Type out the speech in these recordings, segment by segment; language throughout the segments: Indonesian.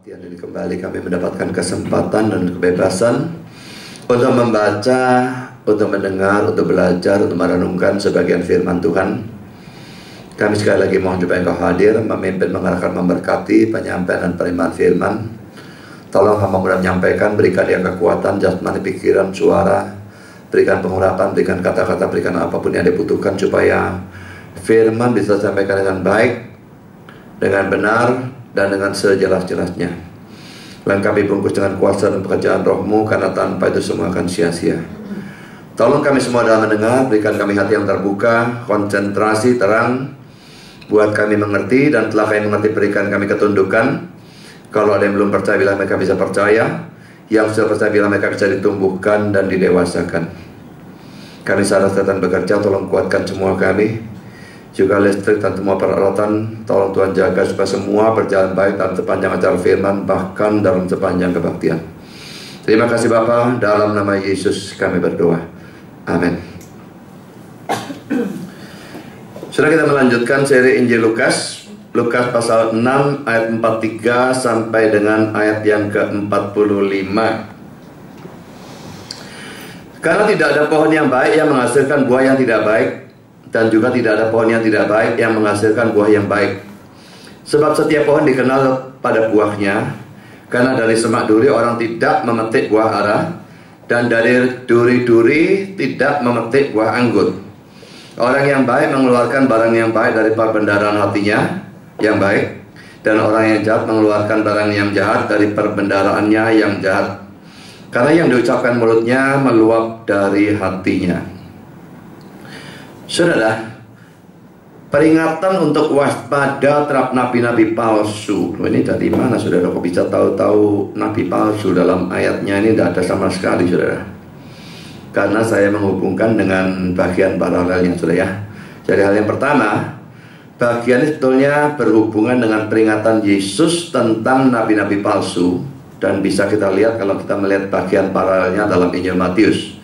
Ini kembali kami mendapatkan kesempatan dan kebebasan untuk membaca, untuk mendengar, untuk belajar, untuk merenungkan sebagian firman Tuhan. Kami sekali lagi mohon supaya Engkau hadir, memimpin, mengarahkan, memberkati penyampaian dan penerimaan firman. Tolong hamba mudah menyampaikan, berikan dia kekuatan, jasmani, pikiran, suara, berikan pengurapan, berikan kata-kata, berikan apapun yang dibutuhkan supaya firman bisa disampaikan dengan baik, dengan benar, dan dengan sejelas-jelasnya. Lengkapi bungkus dengan kuasa dan pekerjaan roh-Mu, karena tanpa itu semua akan sia-sia. Tolong kami semua dalam mendengar, berikan kami hati yang terbuka, konsentrasi, terang, buat kami mengerti, dan telah kami mengerti berikan kami ketundukan. Kalau ada yang belum percaya, bila mereka bisa percaya. Yang sudah percaya, bila mereka bisa ditumbuhkan dan didewasakan. Kami sadar setan bekerja, tolong kuatkan semua kami. Juga listrik dan semua peralatan, tolong Tuhan jaga supaya semua berjalan baik dalam sepanjang acara firman, bahkan dalam sepanjang kebaktian. Terima kasih Bapa, dalam nama Yesus kami berdoa. Amin. Sudah kita melanjutkan seri Injil Lukas. Lukas pasal 6 ayat 43 sampai dengan ayat yang ke-45. Karena tidak ada pohon yang baik yang menghasilkan buah yang tidak baik, dan juga tidak ada pohon yang tidak baik yang menghasilkan buah yang baik. Sebab setiap pohon dikenal pada buahnya. Karena dari semak duri orang tidak memetik buah ara, dan dari duri-duri tidak memetik buah anggur. Orang yang baik mengeluarkan barang yang baik dari perbendaharaan hatinya yang baik, dan orang yang jahat mengeluarkan barang yang jahat dari perbendaharaannya yang jahat. Karena yang diucapkan mulutnya meluap dari hatinya. Saudara, peringatan untuk waspada terhadap nabi-nabi palsu. Ini dari mana saudara? Kok bisa tahu-tahu nabi palsu dalam ayatnya ini? Tidak ada sama sekali saudara. Karena saya menghubungkan dengan bagian paralelnya saudara ya. Jadi hal yang pertama, bagian ini sebetulnya berhubungan dengan peringatan Yesus tentang nabi-nabi palsu. Dan bisa kita lihat kalau kita melihat bagian paralelnya dalam Injil Matius.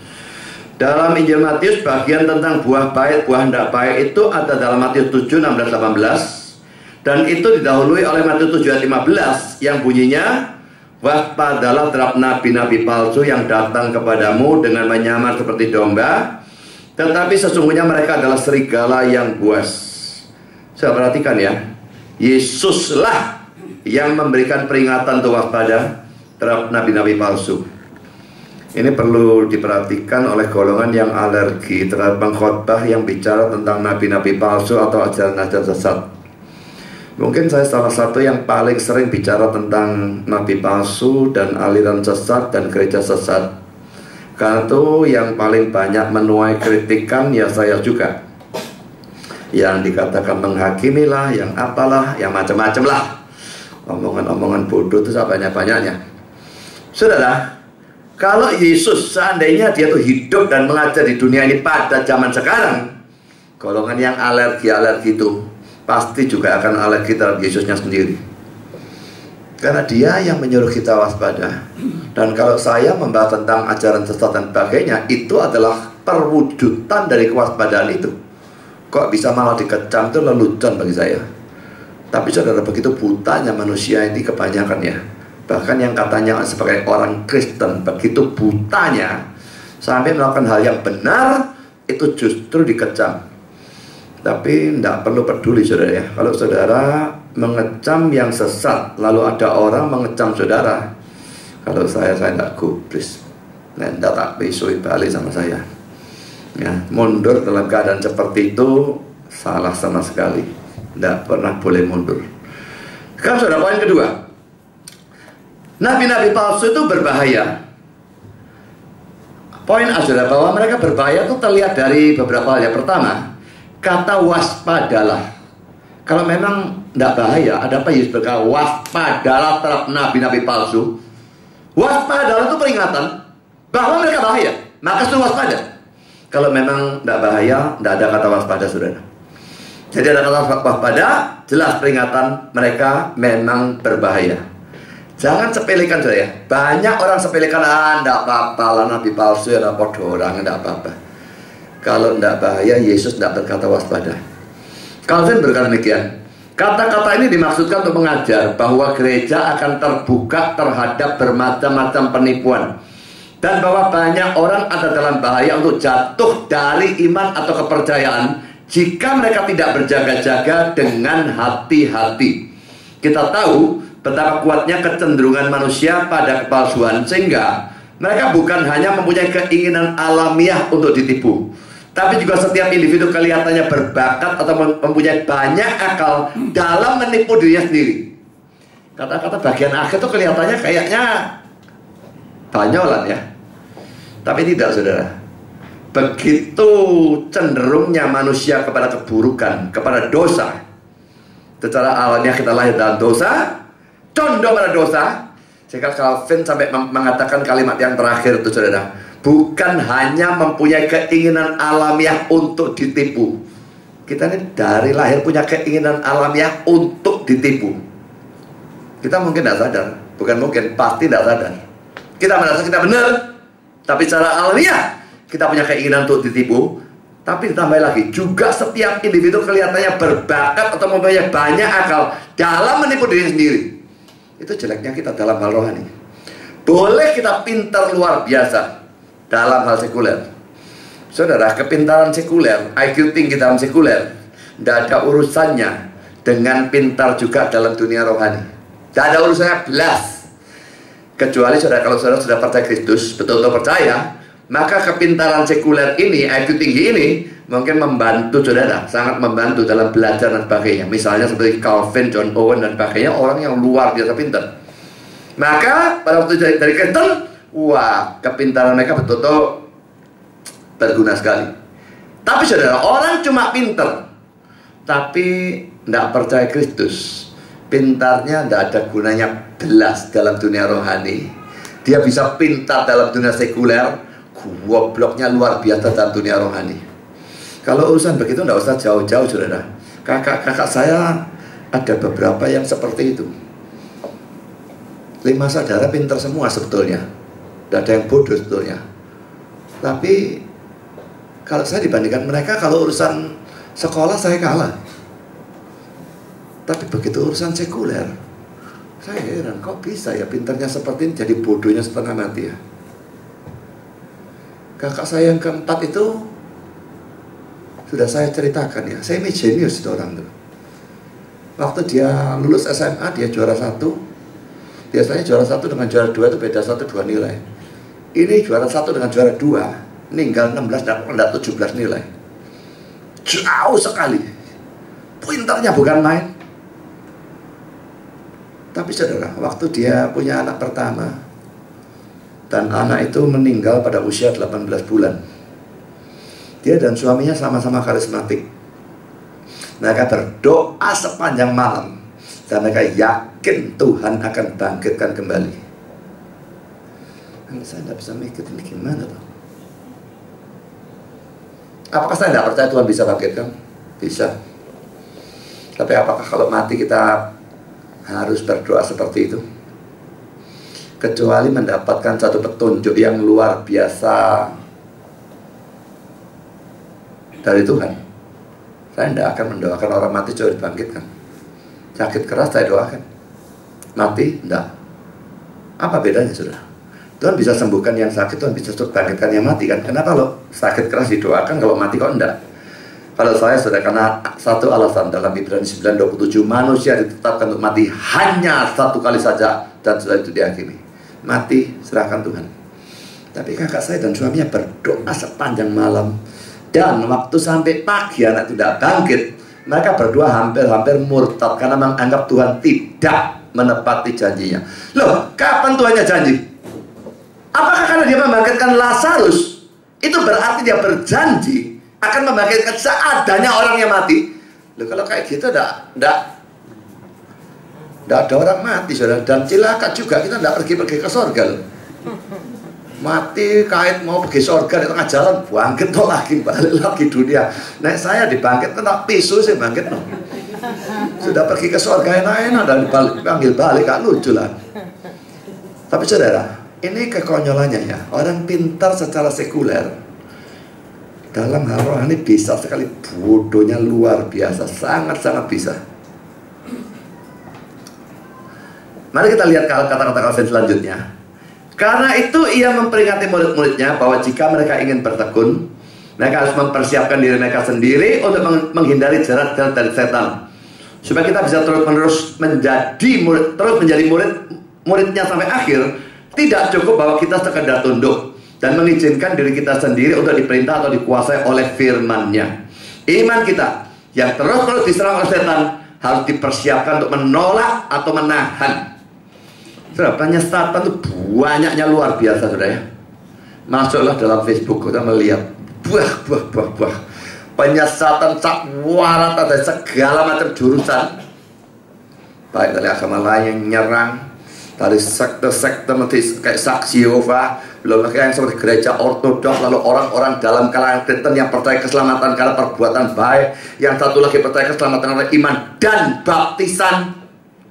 Dalam Injil Matius bagian tentang buah baik, buah tidak baik itu ada dalam Matius 7, 16, 18. Dan itu didahului oleh Matius 7 ayat 15 yang bunyinya, waspadalah terhadap nabi-nabi palsu yang datang kepadamu dengan menyamar seperti domba, tetapi sesungguhnya mereka adalah serigala yang buas. Saya perhatikan ya, Yesuslah yang memberikan peringatan untuk waspada terhadap nabi-nabi palsu. Ini perlu diperhatikan oleh golongan yang alergi terhadap pengkhotbah yang bicara tentang nabi-nabi palsu atau ajaran-ajaran sesat. Mungkin saya salah satu yang paling sering bicara tentang nabi palsu dan aliran sesat dan gereja sesat. Karena itu yang paling banyak menuai kritikan ya saya juga. Yang dikatakan menghakimi lah, yang apalah, yang macam-macam lah. Omongan-omongan bodoh itu sebanyak-banyaknya. Saudara, kalau Yesus seandainya dia tuh hidup dan mengajar di dunia ini pada zaman sekarang, golongan yang alergi itu pasti juga akan alergi terhadap Yesusnya sendiri. Karena dia yang menyuruh kita waspada. Dan kalau saya membahas tentang ajaran sesat dan sebagainya, itu adalah perwujudan dari kewaspadaan itu. Kok bisa malah dikecam, itu lelucon bagi saya. Tapi saudara, begitu butanya manusia ini kebanyakan ya. Bahkan yang katanya sebagai orang Kristen begitu butanya sampai melakukan hal yang benar itu justru dikecam. Tapi tidak perlu peduli saudara ya. Kalau saudara mengecam yang sesat, lalu ada orang mengecam saudara, kalau saya tidak gubris. Nah, tidak tak besok balik sama saya ya, mundur dalam keadaan seperti itu salah sama sekali. Tidak pernah boleh mundur. Sekarang saudara, poin kedua, nabi-nabi palsu itu berbahaya. Poin adalah bahwa mereka berbahaya itu terlihat dari beberapa hal. Yang pertama, kata waspadalah. Kalau memang tidak bahaya, ada apa Yesus berkata waspadalah terhadap nabi-nabi palsu? Waspadalah itu peringatan bahwa mereka bahaya, maka suruh waspada. Kalau memang tidak bahaya, tidak ada kata waspada saudara. Jadi ada kata waspada, jelas peringatan mereka memang berbahaya. Jangan sepelekan saja. Banyak orang sepelekan, tidak apa-apa lah nabi palsu, ada podo orang, tidak apa-apa. Kalau tidak bahaya, Yesus tidak berkata waspada. Calvin berkata demikian, Kata-kata ini dimaksudkan untuk mengajar bahwa gereja akan terbuka terhadap bermacam-macam penipuan, dan bahwa banyak orang ada dalam bahaya untuk jatuh dari iman atau kepercayaan jika mereka tidak berjaga-jaga dengan hati-hati. Kita tahu betapa kuatnya kecenderungan manusia pada kepalsuan, sehingga mereka bukan hanya mempunyai keinginan alamiah untuk ditipu, tapi juga setiap individu kelihatannya berbakat atau mempunyai banyak akal dalam menipu dirinya sendiri. Kata-kata bagian akhir itu kelihatannya kayaknya banyolan ya, tapi tidak, saudara. Begitu cenderungnya manusia kepada keburukan, kepada dosa. Secara alamiah kita lahir dalam dosa, condong pada dosa. Sehingga Calvin sampai mengatakan kalimat yang terakhir itu, saudara, bukan hanya mempunyai keinginan alamiah untuk ditipu. Kita ini dari lahir punya keinginan alamiah untuk ditipu. Kita mungkin tidak sadar, bukan mungkin, pasti tidak sadar. Kita merasa kita benar, tapi secara alamiah kita punya keinginan untuk ditipu. Tapi ditambah lagi, juga setiap individu kelihatannya berbakat atau mempunyai banyak akal dalam menipu diri sendiri. Itu jeleknya kita dalam hal rohani. Boleh kita pintar luar biasa dalam hal sekuler. Saudara, kepintaran sekuler, IQ tinggi dalam sekuler, tidak ada urusannya dengan pintar juga dalam dunia rohani. Tidak ada urusannya belas. Kecuali saudara, kalau saudara sudah percaya Kristus, betul-betul percaya, maka kepintaran sekuler ini, IQ tinggi ini, mungkin membantu saudara, sangat membantu dalam belajar dan sebagainya. Misalnya seperti Calvin, John Owen dan sebagainya, orang yang luar biasa pintar. Maka pada waktu dari Kristen, wah, kepintaran mereka betul-betul berguna sekali. Tapi saudara, orang cuma pintar, tapi tidak percaya Kristus, pintarnya tidak ada gunanya belas dalam dunia rohani. Dia bisa pintar dalam dunia sekuler, gobloknya luar biasa dalam dunia rohani. Kalau urusan begitu tidak usah jauh-jauh, saudara. Kakak-kakak saya ada beberapa yang seperti itu. 5 saudara pintar semua sebetulnya, tidak ada yang bodoh sebetulnya. Tapi kalau saya dibandingkan mereka, kalau urusan sekolah saya kalah. Tapi begitu urusan sekuler, saya heran, kok bisa ya pintarnya seperti ini jadi bodohnya setengah mati ya. Kakak saya yang keempat itu sudah saya ceritakan ya, semi jenius itu orang tuh. Waktu dia lulus SMA, dia juara 1. Biasanya juara 1 dengan juara 2 itu beda 1-2 nilai. Ini juara 1 dengan juara 2, ninggal 16 dan 17 nilai. Jauh sekali. Pintarnya bukan main. Tapi saudara, waktu dia punya anak pertama, dan anak itu meninggal pada usia 18 bulan. Dia dan suaminya sama-sama karismatik. Mereka berdoa sepanjang malam, dan mereka yakin Tuhan akan bangkitkan kembali. Saya tidak bisa mikir ini gimana tuh. Apakah saya tidak percaya Tuhan bisa bangkitkan? Bisa. Tapi apakah kalau mati kita harus berdoa seperti itu? Kecuali mendapatkan satu petunjuk yang luar biasa dari Tuhan. Saya tidak akan mendoakan orang mati coba dibangkitkan. Sakit keras saya doakan, mati tidak. Apa bedanya, saudara? Tuhan bisa sembuhkan yang sakit, Tuhan bisa bangkitkan yang mati kan? Kenapa kalau sakit keras didoakan, kalau mati kok enggak? Kalau saya sudah, karena satu alasan dalam Ibrani 9:27, manusia ditetapkan untuk mati hanya satu kali saja, dan setelah itu diakhiri. Mati serahkan Tuhan. Tapi kakak saya dan suaminya berdoa sepanjang malam, dan waktu sampai pagi anak tidak bangkit, mereka berdua hampir-hampir murtad karena menganggap Tuhan tidak menepati janjinya. Loh, kapan Tuhannya janji? Apakah karena dia membangkitkan Lazarus itu berarti dia berjanji akan membangkitkan seadanya orang yang mati? Loh, kalau kayak gitu tidak ada orang mati, saudara. Dan cilaka juga, kita tidak pergi ke sorga loh. Mati kait mau pergi sorga di tengah jalan, bangkit tuh lagi, balik lagi dunia. Nah, saya dibangkitkan tak pisu sih bangkit no. Sudah pergi ke sorga enak-enak dan dipanggil balik, gak lucu lah. Tapi saudara, ini kekonyolannya ya. Orang pintar secara sekuler dalam hal rohani bisa sekali bodohnya luar biasa, sangat-sangat bisa. Mari kita lihat kata-kata Calvin selanjutnya. Karena itu ia memperingatkan murid-muridnya bahwa jika mereka ingin bertekun, mereka harus mempersiapkan diri mereka sendiri untuk menghindari jerat-jerat dari setan. Supaya kita bisa terus-menerus menjadi muridnya sampai akhir. Tidak cukup bahwa kita sekedar tunduk dan mengizinkan diri kita sendiri untuk diperintah atau dikuasai oleh firman-Nya. Iman kita yang terus-menerus diserang oleh setan harus dipersiapkan untuk menolak atau menahan. Saudara, penyesatan itu banyaknya luar biasa, saudara ya. Masuklah dalam Facebook, kita melihat buah. Penyesatan sak warat dari segala macam jurusan. Baik dari agama lain yang nyerang, dari sekte-sekte kayak Saksi Yehova, belum lagi yang seperti gereja ortodoks, lalu orang-orang dalam kalangan Kristen yang percaya keselamatan karena perbuatan baik, yang satu lagi percaya keselamatan karena iman dan baptisan.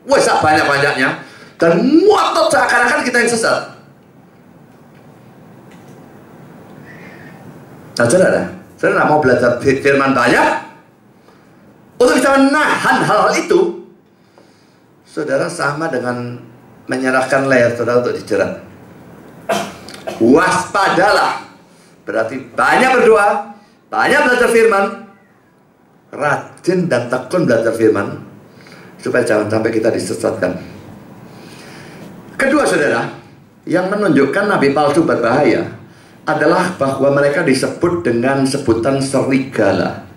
Wah, banyak-banyaknya. Dan ngotot seakan-akan kita yang sesat. Nah, saudara mau belajar firman banyak untuk bisa menahan hal-hal itu. Saudara sama dengan menyerahkan leher saudara untuk dijerat. Waspadalah. Berarti banyak berdoa, banyak belajar firman, rajin dan tekun belajar firman, supaya jangan sampai kita disesatkan. Kedua, saudara, yang menunjukkan nabi palsu berbahaya adalah bahwa mereka disebut dengan sebutan serigala.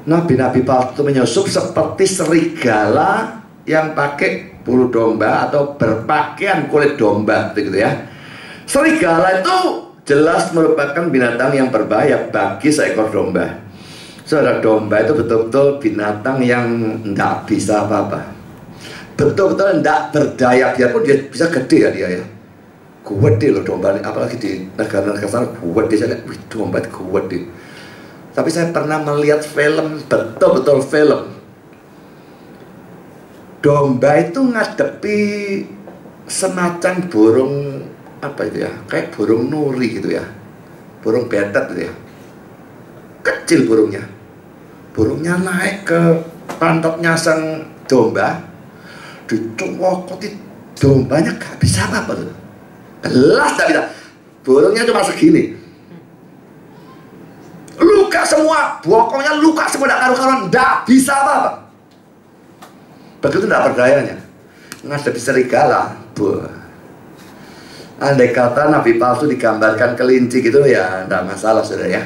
Nabi-nabi palsu menyusup seperti serigala yang pakai bulu domba atau berpakaian kulit domba, gitu ya. Serigala itu jelas merupakan binatang yang berbahaya bagi seekor domba. Saudara, domba itu betul-betul binatang yang tidak bisa apa-apa. Betul-betul tidak berdaya, biarpun dia bisa gede ya dia ya. Gede loh domba, apalagi di negara-negara sana gede. Saya lihat, wih, domba gede. Tapi saya pernah melihat film, betul-betul film. Domba itu ngadepi semacam burung, apa itu ya, kayak burung nuri gitu ya. Burung betet gitu ya. Kecil burungnya. Burungnya naik ke pantatnya sang domba. Dicokoti dombanya gak bisa apa-apa tuh. Gelas gak bisa. Burungnya cuma segini. Luka semua, bokongnya luka semua, gak karu-karuan, gak bisa apa-apa. Begitu gak berdayanya. Ngadepi serigala. Andai kata nabi palsu digambarkan kelinci gitu ya, gak masalah, saudara ya.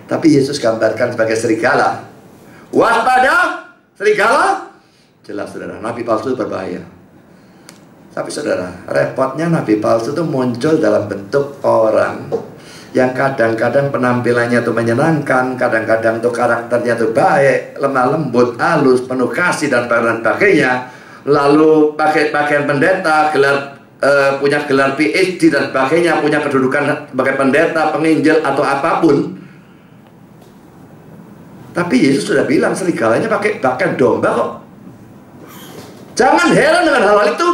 Tapi Yesus gambarkan sebagai serigala. Waspada, serigala. Jelas, saudara, nabi palsu itu berbahaya. Tapi saudara, repotnya nabi palsu itu muncul dalam bentuk orang yang kadang-kadang penampilannya itu menyenangkan, kadang-kadang tuh karakternya itu baik, lemah lembut, halus, penuh kasih dan sebagainya. Lalu pakai pakaian pendeta, punya gelar PhD dan sebagainya, punya kedudukan sebagai pendeta, penginjil atau apapun. Tapi Yesus sudah bilang serigalanya pakai pakaian domba kok. Jangan heran dengan hal-hal itu.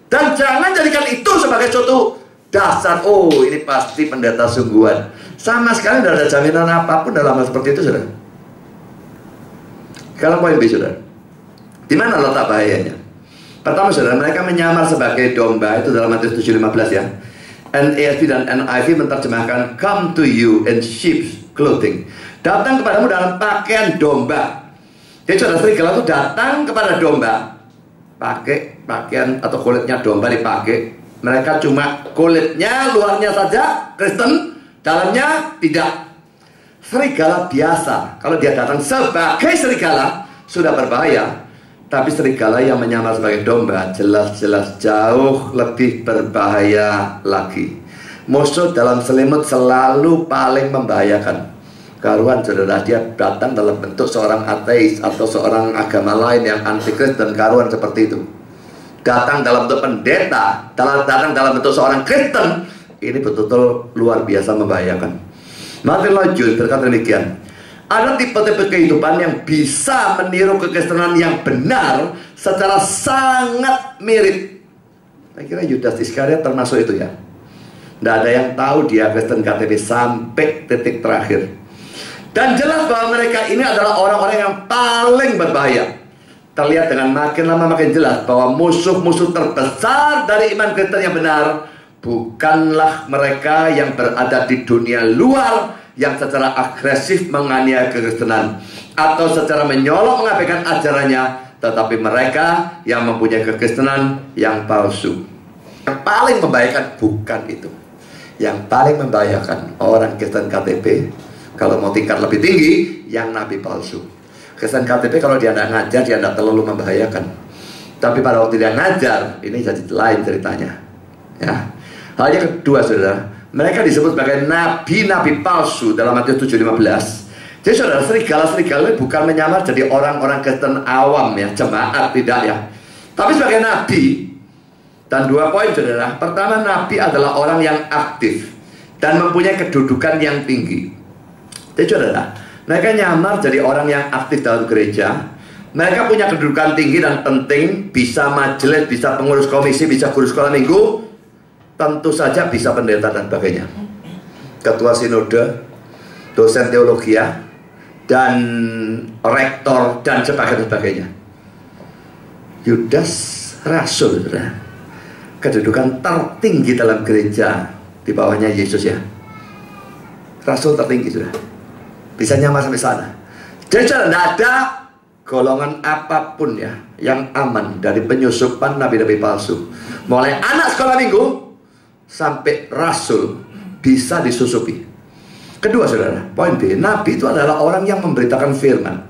Dan jangan jadikan itu sebagai suatu dasar. Oh, ini pasti pendeta sungguhan. Sama sekali tidak ada jaminan apapun dalam hal seperti itu, saudara. Kalau poin B, saudara, di mana letak bahayanya? Pertama, saudara, mereka menyamar sebagai domba. Itu dalam Matius 7:15 ya. NASB dan NIV menerjemahkan come to you in sheep's clothing. Datang kepadamu dalam pakaian domba. Jadi saudara, serigala itu datang kepada domba, pakai pakaian atau kulitnya domba dipakai. Mereka cuma kulitnya, luarnya saja Kristen, dalamnya tidak. Serigala biasa, kalau dia datang sebagai serigala sudah berbahaya. Tapi serigala yang menyamar sebagai domba jelas-jelas jauh lebih berbahaya lagi. Musuh dalam selimut selalu paling membahayakan. Karuan, saudara, dia datang dalam bentuk seorang ateis atau seorang agama lain yang anti Kristen, karuan seperti itu. Datang dalam bentuk pendeta, datang dalam bentuk seorang Kristen, ini betul-betul luar biasa membahayakan. Martin Lloyd Jones berkata demikian, ada tipe-tipe kehidupan yang bisa meniru kekristenan yang benar secara sangat mirip. Saya kira Yudas Iskariot termasuk itu ya. Tidak ada yang tahu dia Kristen KTP sampai titik terakhir. Dan jelas bahwa mereka ini adalah orang-orang yang paling berbahaya. terlihat dengan makin lama makin jelas bahwa musuh-musuh terbesar dari iman Kristen yang benar bukanlah mereka yang berada di dunia luar yang secara agresif menganiaya kekristenan atau secara menyolok mengabaikan ajarannya, tetapi mereka yang mempunyai kekristenan yang palsu. Yang paling membahayakan bukan itu. Yang paling membahayakan orang Kristen KTP, kalau mau tingkat lebih tinggi, yang nabi palsu. Kristen KTP kalau dia tidak ngajar, dia tidak terlalu membahayakan. Tapi pada waktu dia ngajar, ini jadi lain ceritanya. Ya. Hal yang kedua, saudara, mereka disebut sebagai nabi-nabi palsu dalam Matius 7:15. Jadi saudara, serigala-serigala bukan menyamar jadi orang-orang Kristen awam ya, jemaat, tidak ya. Tapi sebagai nabi. Dan 2 poin saudara. Pertama, nabi adalah orang yang aktif dan mempunyai kedudukan yang tinggi. Jadi saudara, mereka nyamar jadi orang yang aktif dalam gereja. Mereka punya kedudukan tinggi dan penting, bisa majelis, bisa pengurus komisi, bisa guru sekolah minggu, tentu saja bisa pendeta dan sebagainya, ketua sinode, dosen teologi, dan rektor dan sebagainya. Yudas rasul, saudara, kedudukan tertinggi dalam gereja di bawahnya Yesus ya. Rasul tertinggi sudah. Bisa nyamar sampai sana. Jadi tidak ada golongan apapun ya yang aman dari penyusupan nabi-nabi palsu. Mulai anak sekolah minggu sampai rasul bisa disusupi. Kedua saudara, poin B, nabi itu adalah orang yang memberitakan firman.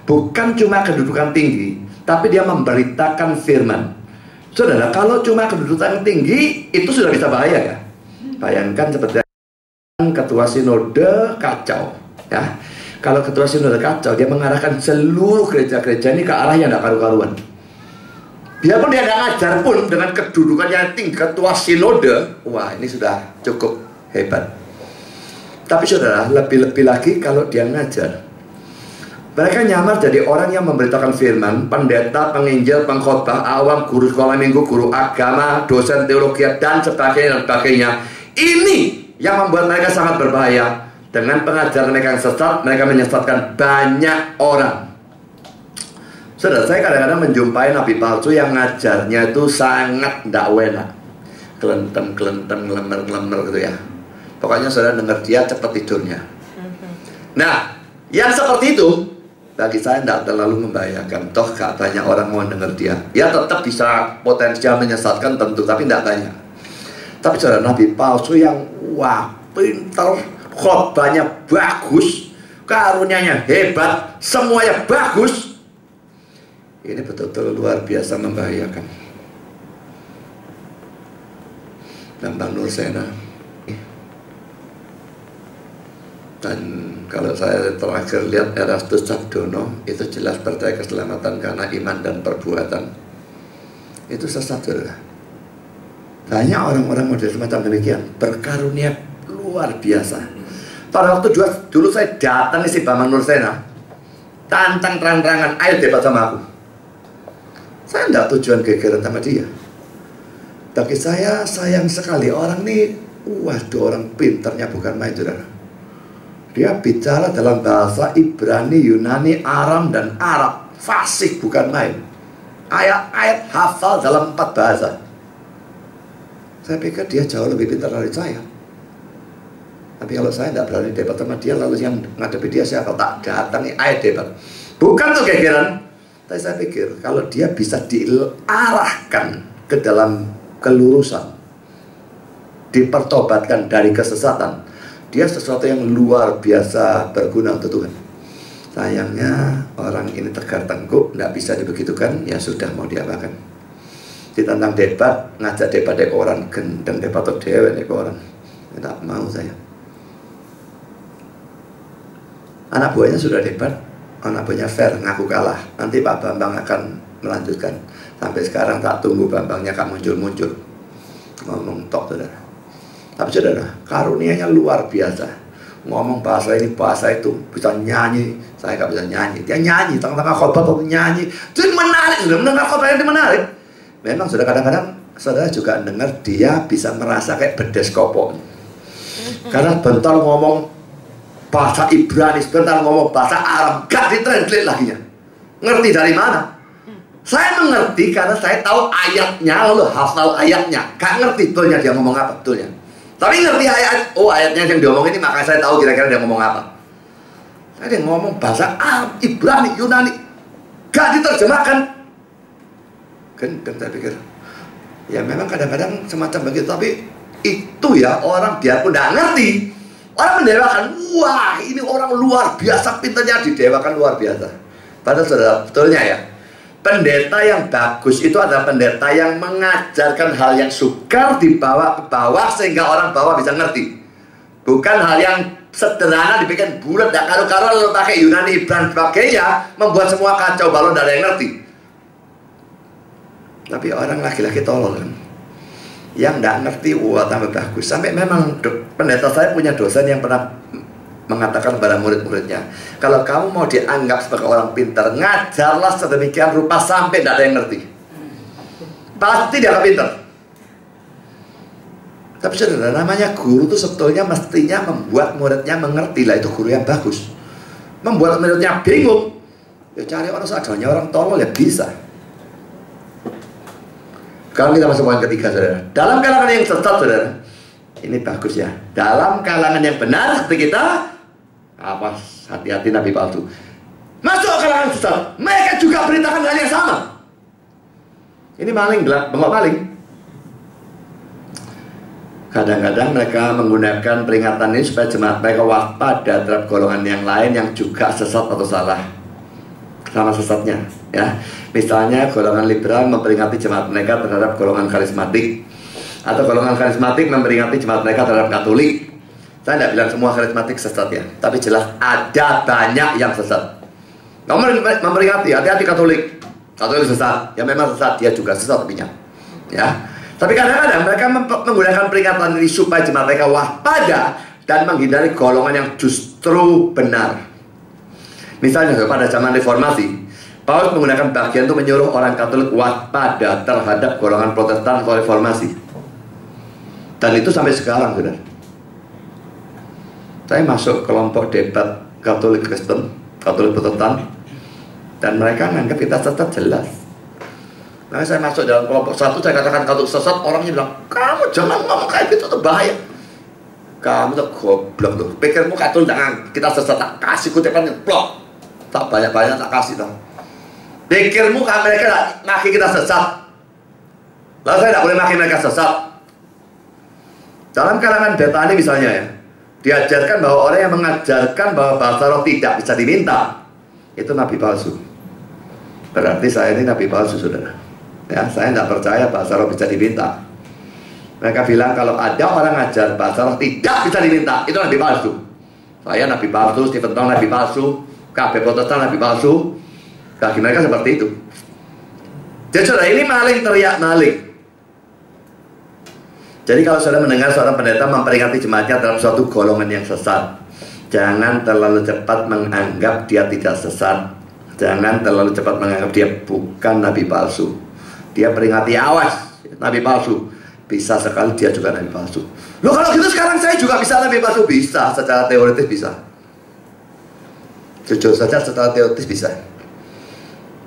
Bukan cuma kedudukan tinggi, tapi dia memberitakan firman. Saudara, kalau cuma kedudukan tinggi, itu sudah bisa bahaya ya. Bayangkan seperti ketua sinode kacau ya. Kalau ketua sinode kacau, dia mengarahkan seluruh gereja-gereja ini ke arah yang tidak karu-karuan. Biarpun dia tidak ngajar pun, dengan kedudukan yang tinggi, ketua sinode, wah ini sudah cukup hebat. Tapi saudara, lebih-lebih lagi kalau dia ngajar. Mereka nyamar jadi orang yang memberitakan firman, pendeta, penginjil, pengkhotbah, awam, guru sekolah minggu, guru agama, dosen teologi, dan sebagainya. Ini yang membuat mereka sangat berbahaya. Dengan pengajaran mereka yang sesat, mereka menyesatkan banyak orang. Saudara, saya kadang-kadang menjumpai nabi palsu yang ngajarnya itu sangat tidak enak. Kelenteng, ngelemer gitu ya. Pokoknya saudara dengar dia cepat tidurnya. Nah, yang seperti itu bagi saya tidak terlalu membahayakan. Toh gak banyak orang mau dengar dia. Ya tetap bisa potensial menyesatkan tentu, tapi tidak banyak. Tapi saudara, nabi palsu yang wah pintar, khotbahnya bagus, karunyanya hebat, semuanya bagus, ini betul-betul luar biasa membahayakan. Bambang Nursena. Dan kalau saya terakhir lihat Erastus Sabdono, itu jelas percaya keselamatan karena iman dan perbuatan. Itu sesat saudara. Banyak orang-orang model semacam demikian, berkarunia luar biasa. Pada waktu dulu saya datang si Bambang Nursena, tantang terang-terangan, ayo debat sama aku. Saya tidak tujuan gegeran sama dia. Bagi saya sayang sekali orang ini, waduh orang pintarnya bukan main saudara. Dia bicara dalam bahasa Ibrani, Yunani, Aram, dan Arab. Fasih bukan main. Ayat-ayat hafal dalam 4 bahasa. Saya pikir dia jauh lebih pintar dari saya. Tapi kalau saya tidak berani debat sama dia, lalu yang menghadapi dia siapa? Tak datangi ayat debat. Bukan tuh gegeran. Tapi saya pikir kalau dia bisa diarahkan ke dalam kelurusan, dipertobatkan dari kesesatan, dia sesuatu yang luar biasa berguna untuk Tuhan. Sayangnya orang ini tegar tengkuk, tidak bisa dibegitukan, ya sudah mau diapakan. Ditantang debat, ngajak debat orang, gendeng debat dewe orang. Tidak mau saya. Anak buahnya sudah debat, anak buahnya fair, ngaku kalah. Nanti Pak Bambang akan melanjutkan. Sampai sekarang tak tunggu Bambangnya akan muncul-muncul. Ngomong tok saudara. Tapi saudara, karunianya luar biasa. Ngomong bahasa ini, bahasa itu, bisa nyanyi. Saya nggak bisa nyanyi. Dia nyanyi, tengah-tengah khotbah nyanyi. Itu menarik, sudah mendengar khotbah yang menarik. Memang sudah kadang-kadang saudara juga dengar dia bisa merasa kayak bedes kopong. Karena bentar ngomong bahasa Ibrani, bentar ngomong bahasa Arab, gak ditranslate laginya. Ngerti dari mana? Saya mengerti karena saya tahu ayatnya, lalu hafal ayatnya. Gak ngerti betulnya dia ngomong apa betulnya. Tapi ngerti ayat, oh ayatnya yang diomong ini, maka saya tahu kira-kira dia ngomong apa. Saya dia ngomong bahasa Arab, Ibrani, Yunani, gak diterjemahkan. Gendeng saya pikir. Ya memang kadang-kadang semacam begitu, tapi itu ya orang dia pun gak ngerti. Orang mendewakan, wah ini orang luar biasa, pintarnya didewakan luar biasa. Padahal saudara, betulnya ya, pendeta yang bagus itu adalah pendeta yang mengajarkan hal yang sukar dibawa ke bawah sehingga orang bawah bisa ngerti. Bukan hal yang sederhana dibikin bulat, gak karu-karuan lalu pakai Yunani, Ibrani, sebagainya, membuat semua kacau balau, gak ada yang ngerti. Tapi orang laki-laki tolol kan, yang nggak ngerti, wah tambah bagus. Sampai memang pendeta saya punya dosen yang pernah mengatakan kepada murid-muridnya, kalau kamu mau dianggap sebagai orang pintar, ngajarlah sedemikian rupa sampai tidak ada yang ngerti. Pasti dia akan pintar. Tapi saudara, namanya guru itu sebetulnya mestinya membuat muridnya mengerti. Lah itu guru yang bagus. Membuat muridnya bingung, ya cari orang seadanya, orang tolol ya bisa. Kalau kita masuk poin ketiga, saudara, dalam kalangan yang sesat, saudara, ini bagus ya. Dalam kalangan yang benar seperti kita, apa hati-hati nabi palsu. Masuk kalangan sesat, mereka juga beritakan hal yang sama. Ini maling, bengok maling. Kadang-kadang mereka menggunakan peringatan ini supaya jemaat mereka waspada terhadap golongan yang lain yang juga sesat atau salah, sama sesatnya, ya. Misalnya golongan liberal memperingati jemaat mereka terhadap golongan karismatik, atau golongan karismatik memperingati jemaat mereka terhadap Katolik. Saya tidak bilang semua karismatik sesat ya, tapi jelas ada banyak yang sesat. Kamu memperingati, hati-hati Katolik, Katolik sesat, ya memang sesat, dia juga sesat tapinya, ya. Tapi kadang-kadang mereka menggunakan peringatan ini supaya jemaat mereka waspada dan menghindari golongan yang justru benar. Misalnya pada zaman reformasi, Paulus menggunakan bagian itu menyuruh orang Katolik waspada terhadap golongan Protestan atau reformasi. Dan itu sampai sekarang, saudara. Saya masuk kelompok debat Katolik Kristen, Katolik Protestan, dan mereka menganggap kita sesat jelas. Nah, saya masuk dalam kelompok satu, saya katakan Katolik sesat, orangnya bilang, kamu jangan ngomong kayak gitu, itu bahaya. Kamu tuh goblok tuh, pikirmu Katolik jangan kita sesat, tak kasih kutipan blok, tak banyak-banyak tak kasih dong. Pikirmu mereka maki kita sesat, lalu saya tidak boleh maki mereka sesat. Dalam kalangan Betani misalnya ya, diajarkan bahwa orang yang mengajarkan bahwa bahasa roh tidak bisa diminta, itu nabi palsu. Berarti saya ini nabi palsu, saudara. Ya, saya tidak percaya bahasa roh bisa diminta. Mereka bilang kalau ada orang ngajar bahasa roh tidak bisa diminta, itu nabi palsu. Saya nabi palsu, Stephen Tong nabi palsu, KB Protestan nabi palsu. Bagi mereka seperti itu. Jadi saudara, ini maling teriak maling. Jadi kalau saudara mendengar seorang pendeta memperingati jemaatnya dalam suatu golongan yang sesat, jangan terlalu cepat menganggap dia tidak sesat. Jangan terlalu cepat menganggap dia bukan nabi palsu. Dia peringati, awas, nabi palsu. Bisa sekali dia juga nabi palsu. Loh kalau gitu sekarang saya juga bisa nabi palsu? Bisa, secara teoritis bisa. Jujur saja secara teoritis bisa.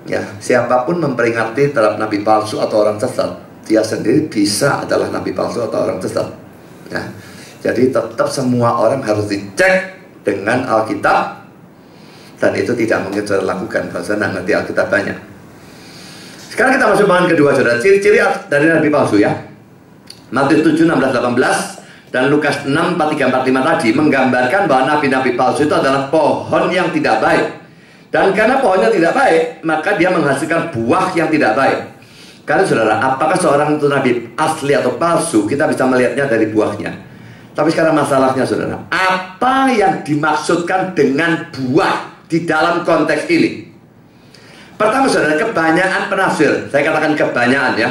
Ya, siapapun memperingati terhadap nabi palsu atau orang sesat, dia sendiri bisa adalah nabi palsu atau orang sesat. Ya, jadi tetap semua orang harus dicek dengan Alkitab, dan itu tidak mungkin saudara lakukan kalau saya ngerti Alkitab banyak. Sekarang kita masuk bagian kedua, saudara. Ciri-ciri dari nabi palsu ya. Matius 7, 16, 18 dan Lukas 6, 43, 45 tadi menggambarkan bahwa nabi-nabi palsu itu adalah pohon yang tidak baik. Dan karena pohonnya tidak baik, maka dia menghasilkan buah yang tidak baik. Karena saudara, apakah seorang itu nabi asli atau palsu, kita bisa melihatnya dari buahnya. Tapi sekarang masalahnya saudara, apa yang dimaksudkan dengan buah di dalam konteks ini? Pertama saudara, kebanyakan penafsir, saya katakan kebanyakan ya,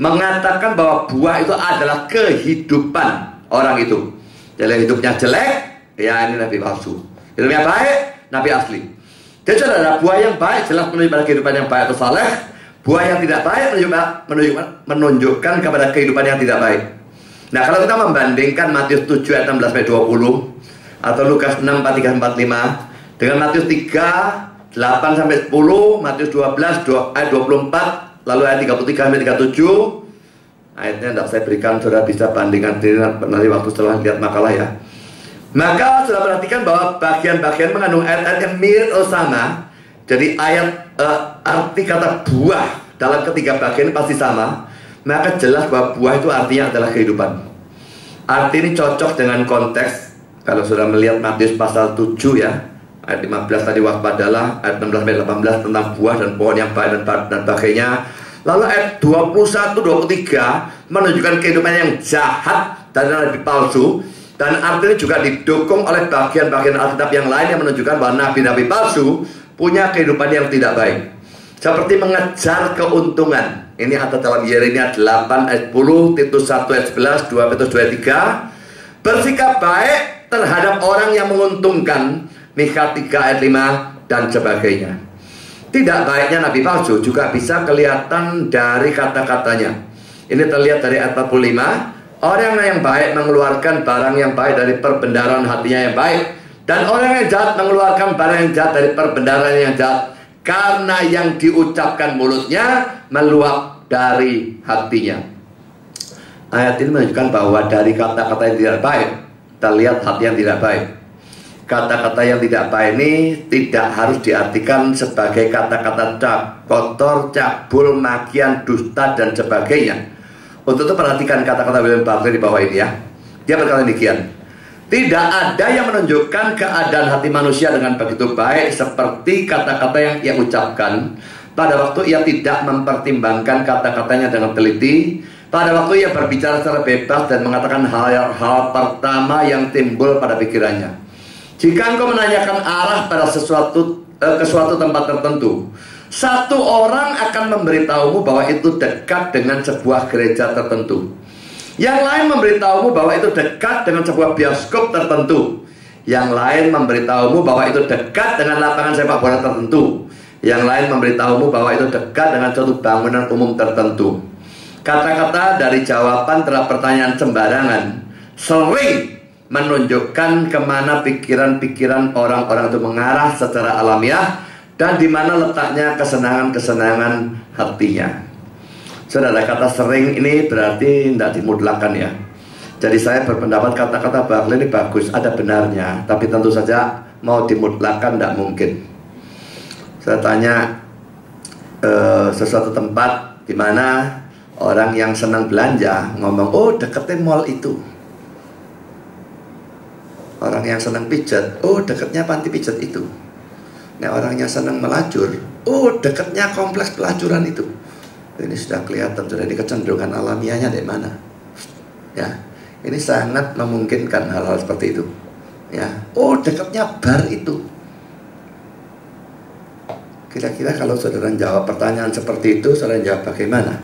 mengatakan bahwa buah itu adalah kehidupan orang itu. Jadi hidupnya jelek, ya ini nabi palsu. Hidupnya baik, nabi asli. Jadi saudara, buah yang baik jelas menunjukkan kehidupan yang baik atau saleh. Buah yang tidak baik menunjukkan kepada kehidupan yang tidak baik. Nah, kalau kita membandingkan Matius 7 ayat 16-20 atau Lukas 6, 43, 45 dengan Matius 3 8 sampai 10, Matius 12 ayat 24, lalu ayat 33 sampai 37. Ayatnya tidak saya berikan, saudara bisa bandingkan diri nanti waktu setelah lihat makalah ya. Maka sudah perhatikan bahwa bagian-bagian mengandung ayat-ayat yang mirip atau sama. Jadi arti kata buah dalam ketiga bagian pasti sama. Maka jelas bahwa buah itu artinya adalah kehidupan. Arti ini cocok dengan konteks. Kalau sudah melihat Matius pasal 7 ya, ayat 15 tadi waspadalah, ayat 16 sampai 18 tentang buah dan pohon yang baik dan sebagainya. Lalu ayat 21-23 menunjukkan kehidupan yang jahat dan nabi palsu. Dan artinya juga didukung oleh bagian-bagian Alkitab yang lain yang menunjukkan bahwa nabi-nabi palsu punya kehidupan yang tidak baik. Seperti mengejar keuntungan. Ini ada dalam Yeremia 8 ayat 10, Titus 1 ayat 11, 2 Petrus 2 ayat 3. Bersikap baik terhadap orang yang menguntungkan, Mikha 3 ayat 5 dan sebagainya. Tidak baiknya nabi palsu juga bisa kelihatan dari kata-katanya. Ini terlihat dari ayat 45. Orang yang baik mengeluarkan barang yang baik dari perbendaharaan hatinya yang baik, dan orang yang jahat mengeluarkan barang yang jahat dari perbendaharaan yang jahat, karena yang diucapkan mulutnya meluap dari hatinya. Ayat ini menunjukkan bahwa dari kata-kata yang tidak baik terlihat hati yang tidak baik. Kata-kata yang tidak baik ini tidak harus diartikan sebagai kata-kata kotor, cabul, makian, dusta dan sebagainya. Untuk itu perhatikan kata-kata William Barclay di bawah ini ya. Dia berkata demikian. Tidak ada yang menunjukkan keadaan hati manusia dengan begitu baik seperti kata-kata yang ia ucapkan pada waktu ia tidak mempertimbangkan kata-katanya dengan teliti, pada waktu ia berbicara secara bebas dan mengatakan hal pertama yang timbul pada pikirannya. Jika engkau menanyakan arah pada ke suatu tempat tertentu, satu orang akan memberitahumu bahwa itu dekat dengan sebuah gereja tertentu. Yang lain memberitahumu bahwa itu dekat dengan sebuah bioskop tertentu. Yang lain memberitahumu bahwa itu dekat dengan lapangan sepak bola tertentu. Yang lain memberitahumu bahwa itu dekat dengan suatu bangunan umum tertentu. Kata-kata dari jawaban terhadap pertanyaan sembarangan sering menunjukkan kemana pikiran-pikiran orang-orang itu mengarah secara alamiah, dan di mana letaknya kesenangan-kesenangan hatinya. Saudara, kata sering ini berarti tidak dimutlakan ya. Jadi saya berpendapat kata-kata Barclay ini bagus, ada benarnya, tapi tentu saja mau dimutlakan tidak mungkin. Saya tanya sesuatu tempat di mana orang yang senang belanja ngomong, oh deketnya mall itu. Orang yang senang pijat, oh deketnya panti pijat itu. Nah, orangnya senang melacur, oh dekatnya kompleks pelacuran itu. Ini sudah kelihatan, sudah ini kecenderungan alamiahnya dari mana. Ya, ini sangat memungkinkan hal-hal seperti itu. Ya, oh dekatnya bar itu. Kira-kira kalau saudara jawab pertanyaan seperti itu, saudara jawab bagaimana?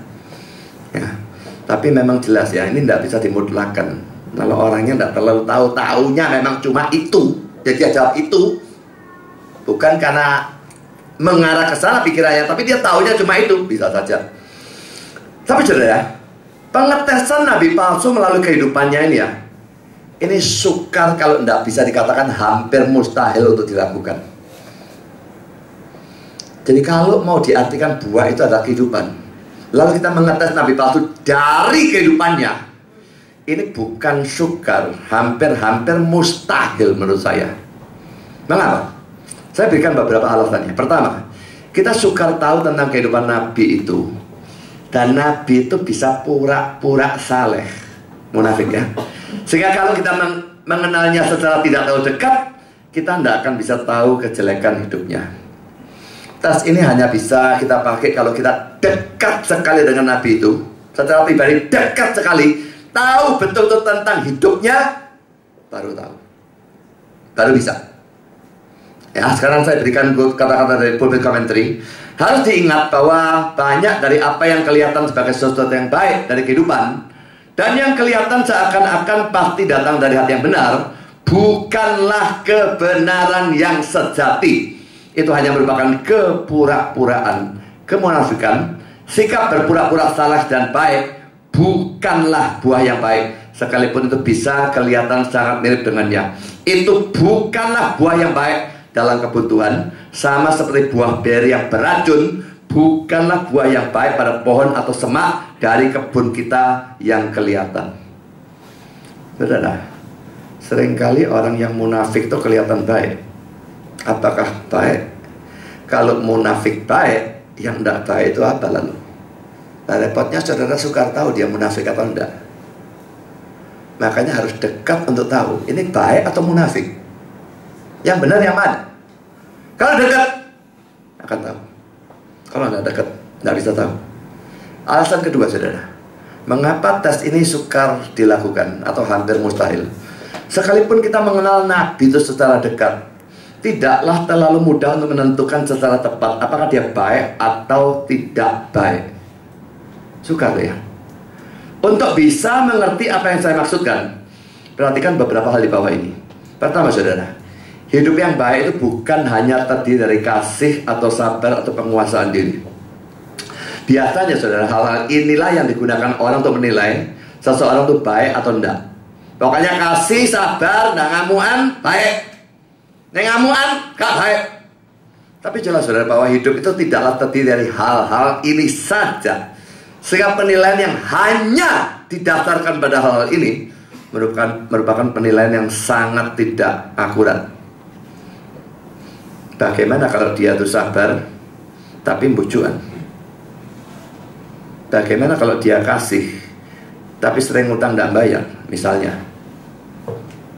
Ya, tapi memang jelas ya, ini tidak bisa dimutlakan. Kalau orangnya tidak terlalu tahu-taunya memang cuma itu, jadi dia jawab itu. Bukan karena mengarah ke sana pikirannya, tapi dia tahunya cuma itu, bisa saja. Tapi saudara, pengetesan nabi palsu melalui kehidupannya ini ya, ini sukar kalau tidak bisa dikatakan hampir mustahil untuk dilakukan. Jadi kalau mau diartikan buah itu adalah kehidupan, lalu kita mengetes nabi palsu dari kehidupannya, ini bukan sukar, hampir mustahil menurut saya. Mengapa? Saya berikan beberapa alasannya. Pertama, kita sukar tahu tentang kehidupan nabi itu. Dan nabi itu bisa pura-pura saleh. Munafik ya. Sehingga kalau kita mengenalnya secara tidak tahu dekat, kita tidak akan bisa tahu kejelekan hidupnya. Tas ini hanya bisa kita pakai kalau kita dekat sekali dengan nabi itu. Secara pribadi dekat sekali. Tahu betul-betul tentang hidupnya, baru tahu. Baru bisa. Ya, sekarang saya berikan kata-kata dari pulpit commentary. Harus diingat bahwa banyak dari apa yang kelihatan sebagai sesuatu yang baik dari kehidupan, dan yang kelihatan seakan-akan pasti datang dari hati yang benar, bukanlah kebenaran yang sejati. Itu hanya merupakan kepura-puraan, kemunafikan. Sikap berpura-pura salah dan baik bukanlah buah yang baik, sekalipun itu bisa kelihatan sangat mirip dengannya. Itu bukanlah buah yang baik, dalam kebutuhan, sama seperti buah beri yang beracun, bukanlah buah yang baik pada pohon atau semak dari kebun kita yang kelihatan. Saudara, seringkali orang yang munafik itu kelihatan baik. Apakah baik? Kalau munafik baik, yang tidak baik itu apa lalu? Nah, repotnya saudara sukar tahu dia munafik atau enggak. Makanya harus dekat untuk tahu ini baik atau munafik. Yang benar yang mana? Kalau dekat akan tahu. Kalau tidak dekat, tidak bisa tahu. Alasan kedua, saudara, mengapa tes ini sukar dilakukan atau hampir mustahil? Sekalipun kita mengenal Nabi itu secara dekat, tidaklah terlalu mudah untuk menentukan secara tepat apakah dia baik atau tidak baik. Sukar ya. Untuk bisa mengerti apa yang saya maksudkan, perhatikan beberapa hal di bawah ini. Pertama, saudara, hidup yang baik itu bukan hanya terdiri dari kasih atau sabar atau penguasaan diri. Biasanya, saudara, hal-hal inilah yang digunakan orang untuk menilai seseorang itu baik atau enggak. Pokoknya kasih, sabar, dan ngamuan, baik. Ngamuan, gak baik. Tapi jelas, saudara, bahwa hidup itu tidaklah terdiri dari hal-hal ini saja. Sehingga penilaian yang hanya didasarkan pada hal-hal ini merupakan penilaian yang sangat tidak akurat. Bagaimana kalau dia itu sabar tapi bujuan? Bagaimana kalau dia kasih tapi sering utang tidak bayar, misalnya?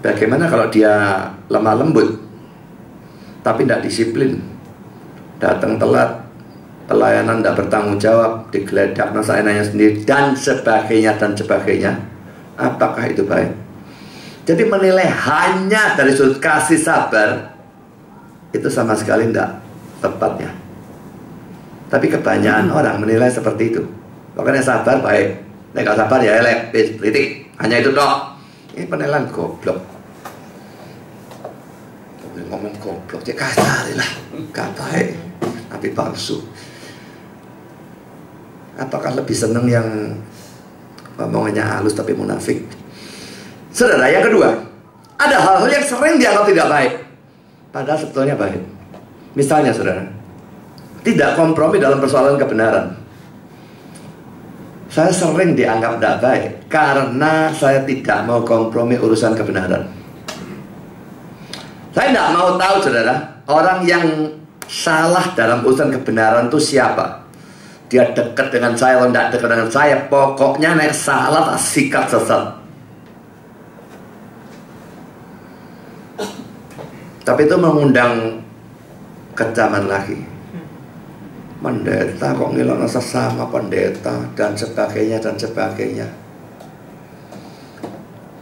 Bagaimana kalau dia lemah lembut tapi tidak disiplin, datang telat, pelayanan tidak bertanggung jawab, digeledak seenaknya sendiri, dan sebagainya dan sebagainya? Apakah itu baik? Jadi menilai hanya dari sudut kasih sabar itu sama sekali tidak tepatnya. Tapi kebanyakan orang menilai seperti itu. Makanya sabar baik, kalau sabar ya elek, kritik, hanya itu toh. Ini penilaian goblok. Ngomong goblok, dia kasarilah, gak baik, tapi palsu. Apakah lebih senang yang ngomongnya halus tapi munafik? Saudara, yang kedua, ada hal-hal yang sering dianggap tidak baik, padahal sebetulnya baik. Misalnya, saudara, tidak kompromi dalam persoalan kebenaran. Saya sering dianggap tidak baik karena saya tidak mau kompromi urusan kebenaran. Saya tidak mau tahu, saudara, orang yang salah dalam urusan kebenaran itu siapa. Dia dekat dengan saya atau tidak dekat dengan saya, pokoknya nek salah tak sikat sesat. Tapi itu mengundang kecaman lagi. Pendeta kok ngilang sesama pendeta, dan sebagainya dan sebagainya.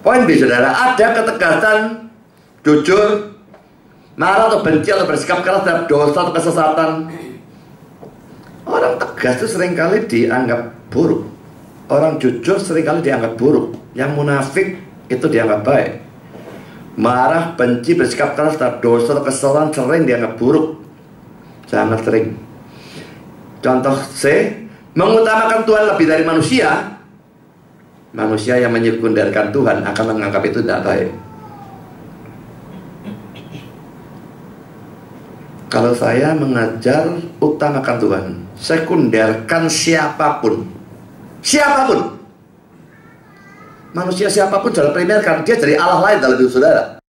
Poin B, saudara, ada ketegasan, jujur, marah atau benci atau bersikap keras terhadap dosa atau kesesatan. Orang tegas itu seringkali dianggap buruk. Orang jujur seringkali dianggap buruk. Yang munafik itu dianggap baik. Marah, benci, bersikap keras terhadap dosa atau kesalahan sering dianggap buruk. Sangat sering. Contoh C, mengutamakan Tuhan lebih dari manusia. Manusia yang menyekunderkan Tuhan akan menganggap itu tidak baik. Kalau saya mengajar utamakan Tuhan, sekunderkan siapapun. Siapapun. Manusia siapapun jangan primerkan. Dia jadi Allah lain dalam hidup saudara.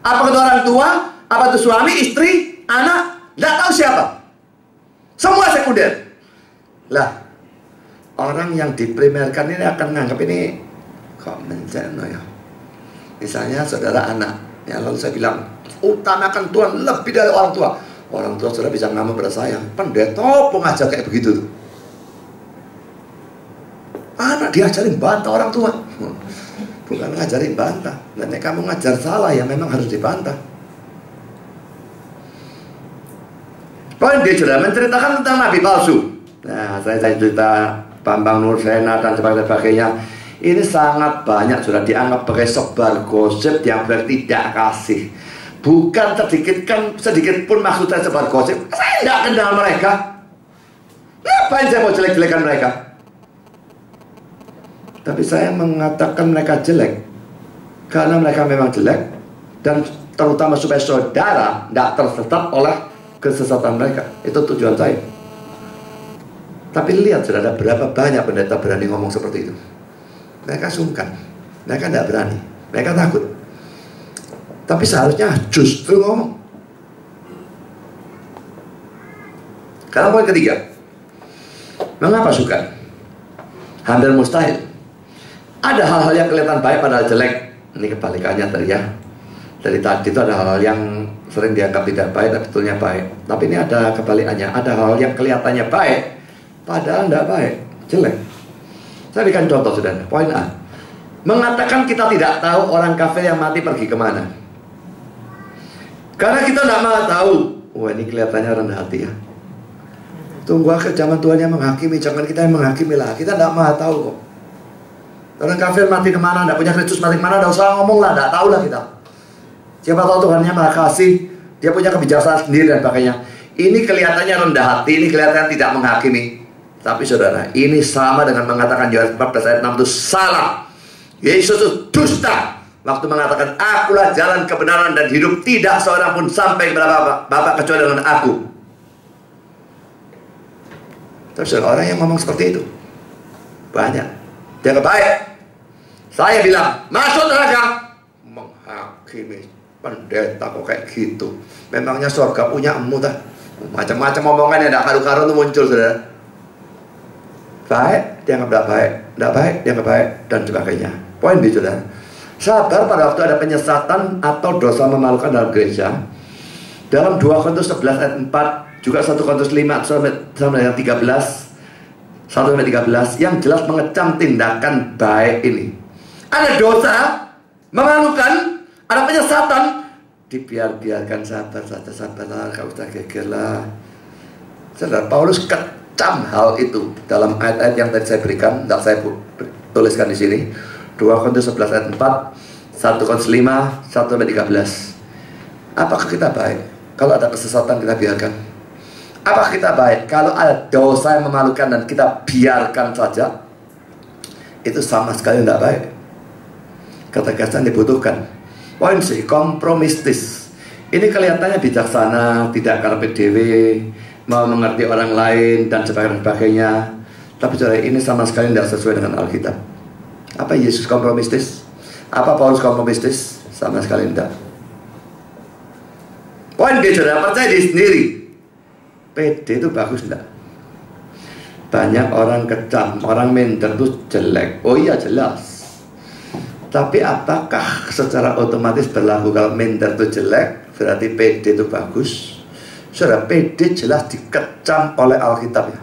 Apa itu orang tua? Apa itu suami, istri, anak? Tidak tahu siapa. Semua sekunder. Lah, orang yang diprimerkan ini akan menganggap ini kok menceno ya. Misalnya saudara anak, ya lalu saya bilang, utamakan Tuhan lebih dari orang tua. Orang tua sudah bisa ngamuk pada saya. Pendeta pengajar kayak begitu tuh. Anak diajarin bantah orang tua. Bukan ngajarin bantah. Nenek kamu ngajar salah ya memang harus dibantah. Poin dia sudah menceritakan tentang nabi palsu. Nah, saya cerita Bambang Nursena dan sebagainya. Ini sangat banyak sudah dianggap sebagai sebar gosip yang tidak kasih. Bukan sedikit pun maksud saya sebar gosip. Saya tidak kenal mereka. Ngapain saya mau jelek-jelekan mereka? Tapi saya mengatakan mereka jelek karena mereka memang jelek, dan terutama supaya saudara tidak tersesat oleh kesesatan mereka. Itu tujuan saya. Tapi lihat saudara, berapa banyak pendeta berani ngomong seperti itu. Mereka sungkan, mereka tidak berani, mereka takut. Tapi seharusnya justru ngomong. Karena poin ketiga, mengapa suka? Hampir mustahil. Ada hal-hal yang kelihatan baik padahal jelek. Ini kebalikannya tadi ya. Dari tadi itu ada hal-hal yang sering dianggap tidak baik tapi betulnya baik. Tapi ini ada kebalikannya. Ada hal yang kelihatannya baik padahal tidak baik, jelek. Saya berikan contoh saudara. Poin A, mengatakan kita tidak tahu orang kafir yang mati pergi kemana. Karena kita tidak mau tahu. Wah, ini kelihatannya rendah hati ya. Tunggu akhir zaman Tuhan yang menghakimi, jangan kita yang menghakimi lah. Kita tidak mau tahu kok. Orang kafir mati kemana, tidak punya Kristus mati kemana, tidak usah ngomong lah, tidak tahu lah kita. Siapa tahu Tuhan yang Maha Kasih, dia punya kebijaksanaan sendiri dan sebagainya. Ini kelihatannya rendah hati, ini kelihatannya tidak menghakimi. Tapi saudara, ini sama dengan mengatakan Yohanes 14 ayat 6 itu salah. Yesus itu dusta waktu mengatakan, akulah jalan kebenaran dan hidup, tidak seorang pun sampai kepada Bapa kecuali dengan aku. Terus orang yang ngomong seperti itu banyak. Dia baik. Saya bilang masuk neraka, menghakimi pendeta kok kayak gitu. Memangnya surga punya emu tak? Macam-macam omongan yang tidak karu-karu itu muncul saudara. Baik, dia nggak baik, tidak baik, dia nggak baik, dan sebagainya. Poin B saudara, sabar pada waktu ada penyesatan atau dosa memalukan dalam gereja. Dalam 2 Korintus 11 ayat 4, juga 1 Korintus 5 sampai yang 13, 1-13 yang jelas mengecam tindakan baik ini. Ada dosa, memalukan, ada penyesatan, dibiarkan, sabar saja, sabarlah, kau usah gegerlah. Saudara, Paulus kecam hal itu dalam ayat-ayat yang tadi saya berikan, tidak saya tuliskan di sini. 2 Korintus 11 ayat 4, 1 Korintus 5, 1-13. Apakah kita baik kalau ada kesesatan kita biarkan? Apakah kita baik kalau ada dosa yang memalukan dan kita biarkan saja? Itu sama sekali tidak baik. Ketegasan dibutuhkan. Poin C, kompromistis. Ini kelihatannya bijaksana, tidak karpet dewe, mau mengerti orang lain dan sebagainya. Tapi saudara, ini sama sekali tidak sesuai dengan Alkitab. Apa Yesus kompromistis? Apa Paulus kompromistis? Sama sekali tidak. Poin B, saudara, percaya diri sendiri. PD itu bagus enggak? Banyak orang kecam, orang minder itu jelek. Oh iya jelas. Tapi apakah secara otomatis berlaku kalau minder itu jelek berarti PD itu bagus? Saudara, PD jelas dikecam oleh Alkitab ya.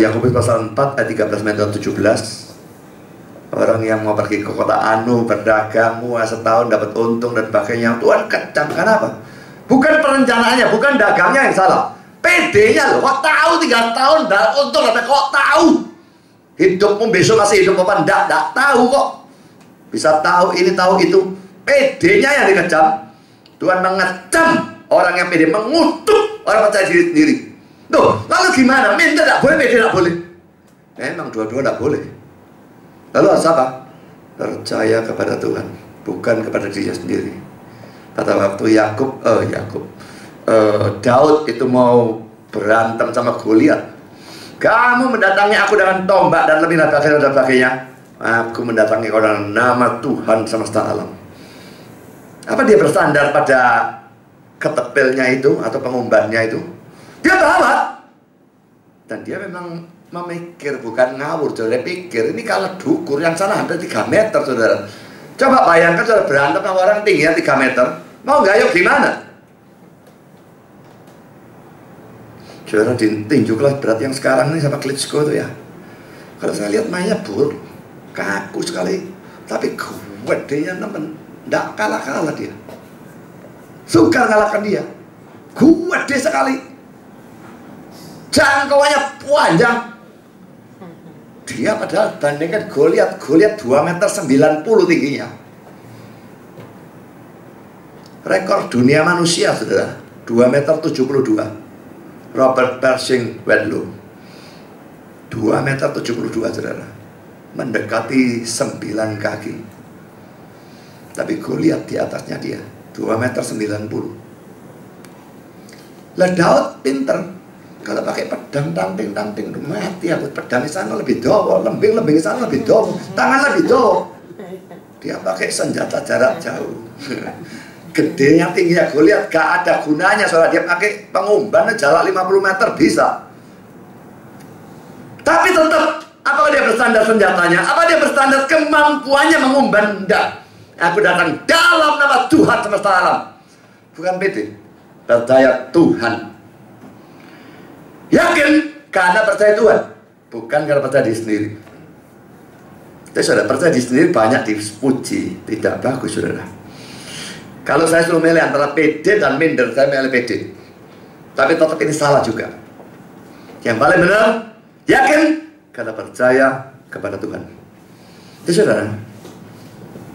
Yakobus pasal 4 ayat 13-17. Orang yang mau pergi ke kota Anu, berdagang, setahun dapat untung dan sebagainya, Tuhan kecam. Kenapa? Bukan perencanaannya, bukan dagangnya yang salah. PD-nya loh, kok tahu 3 tahun dapat untung, tapi kok tahu hidupmu besok masih hidup apa enggak tahu kok. Bisa tahu ini tahu itu. PD-nya yang dikecam. Tuhan mengecam orang yang PD, mengutuk orang percaya diri sendiri. Tuh, lalu gimana? Minta tidak boleh, PD tidak boleh. Memang dua-dua tidak boleh. Lalu apa? Percaya kepada Tuhan, bukan kepada dirinya sendiri. Pada waktu Daud itu mau berantem sama Goliat, kamu mendatangi aku dengan tombak dan lebih dan sebagainya. Aku mendatangi kau dengan nama Tuhan semesta alam. Apa dia bersandar pada ketepilnya itu atau pengumbarnya itu? Dia bawa. Dan dia memang memikir, bukan ngawur. Saudara pikir, ini kalau dukur yang sana hampir 3 meter saudara. Coba bayangkan saudara berantem sama orang tingginya 3 meter. Mau gayung gimana? Saudara, tinju kelas berat yang sekarang ini sama Klitschko itu ya. Kalau saya lihat mainnya buruk, kaku sekali. Tapi gedenya nemen, tidak kalah-kalah dia. Sukar kalahkan dia. Gede sekali. Jangkauannya panjang. Dia padahal bandingkan Goliat 2 meter 90 tingginya. Rekor dunia manusia saudara 2 meter 72. Robert Pershing Wedlow 2 meter 72 saudara. Mendekati 9 kaki. Tapi Goliat di atasnya dia 2,90 meter. Lah Daud pinter. Kalau pakai pedang tangting mati aku. Pedang di sana lebih dawa, lembing di sana lebih dawa, tangan lebih dawa. Dia pakai senjata jarak jauh. Gedenya tinggi ya Goliat, gak ada gunanya soalnya dia pakai pengumban jarak 50 meter bisa. Tapi tetap, apakah dia bersandar senjatanya? Apa dia bersandar kemampuannya mengumban? Enggak. Aku datang dalam nama Tuhan semesta alam. Bukan PT. Percaya Tuhan. Yakin karena percaya Tuhan, bukan karena percaya diri sendiri. Tapi saudara, percaya diri sendiri banyak dipuji, tidak bagus saudara. Kalau saya suruh milih antara PD dan minder, saya milih PD. Tapi tetap ini salah juga. Yang paling benar, yakin karena percaya kepada Tuhan. Itu saudara,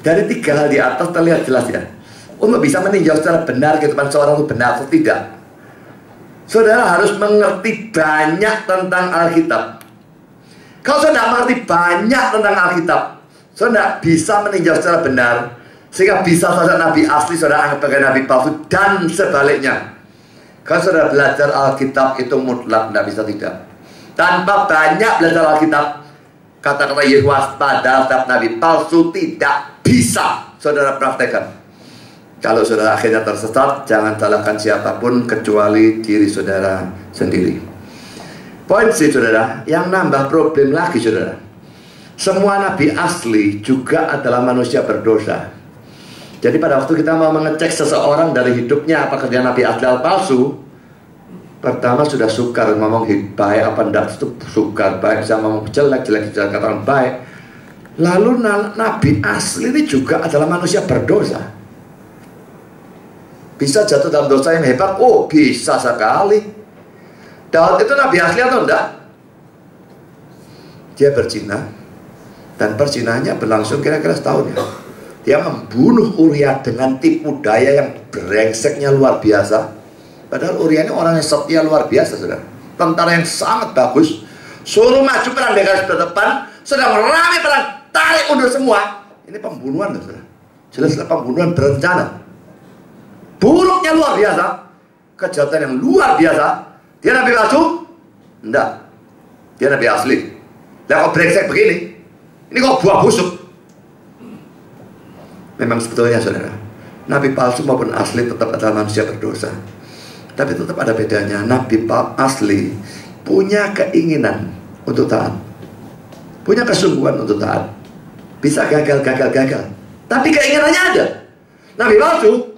dari 3 hal di atas terlihat jelas ya. Untuk bisa meninjau secara benar kehidupan seorang itu benar atau tidak, saudara harus mengerti banyak tentang Alkitab. Kalau saudara mengerti banyak tentang Alkitab, saudara bisa meninjau secara benar, sehingga bisa saudara nabi asli, saudara anggap sebagai nabi palsu, dan sebaliknya. Kalau saudara belajar Alkitab itu mutlak, tidak bisa tidak. Tanpa banyak belajar Alkitab, kata-kata Yehuwas pada nabi palsu tidak bisa saudara praktekkan. Kalau saudara akhirnya tersesat, jangan salahkan siapapun kecuali diri saudara sendiri. Poin C saudara, yang nambah problem lagi saudara, semua nabi asli juga adalah manusia berdosa. Jadi pada waktu kita mau mengecek seseorang dari hidupnya apakah dia nabi asli atau palsu, pertama sudah sukar ngomong baik apa enggak, itu sukar baik, bisa ngomong jelek katakan baik. Lalu nabi asli ini juga adalah manusia berdosa. Bisa jatuh dalam dosa yang hebat? Oh, bisa sekali. Daud itu nabi asli atau enggak? Dia berzina, dan perzinaannya berlangsung kira-kira setahun ya. Dia membunuh Uria dengan tipu daya yang brengseknya luar biasa. Padahal Uria ini orang yang setia luar biasa, saudara. Tentara yang sangat bagus. Suruh maju perang di garis depan, sedang ramai perang, tarik mundur semua. Ini pembunuhan, saudara. Jelas pembunuhan berencana. Buruknya luar biasa, kejahatan yang luar biasa. Dia nabi palsu? Enggak. Dia nabi asli. Lah kok brengsek begini? Ini kok buah busuk? Memang sebetulnya saudara, nabi palsu maupun asli tetap adalah manusia berdosa. Tapi tetap ada bedanya. Nabi asli punya keinginan untuk taat, punya kesungguhan untuk taat. Bisa gagal. Tapi keinginannya ada. Nabi palsu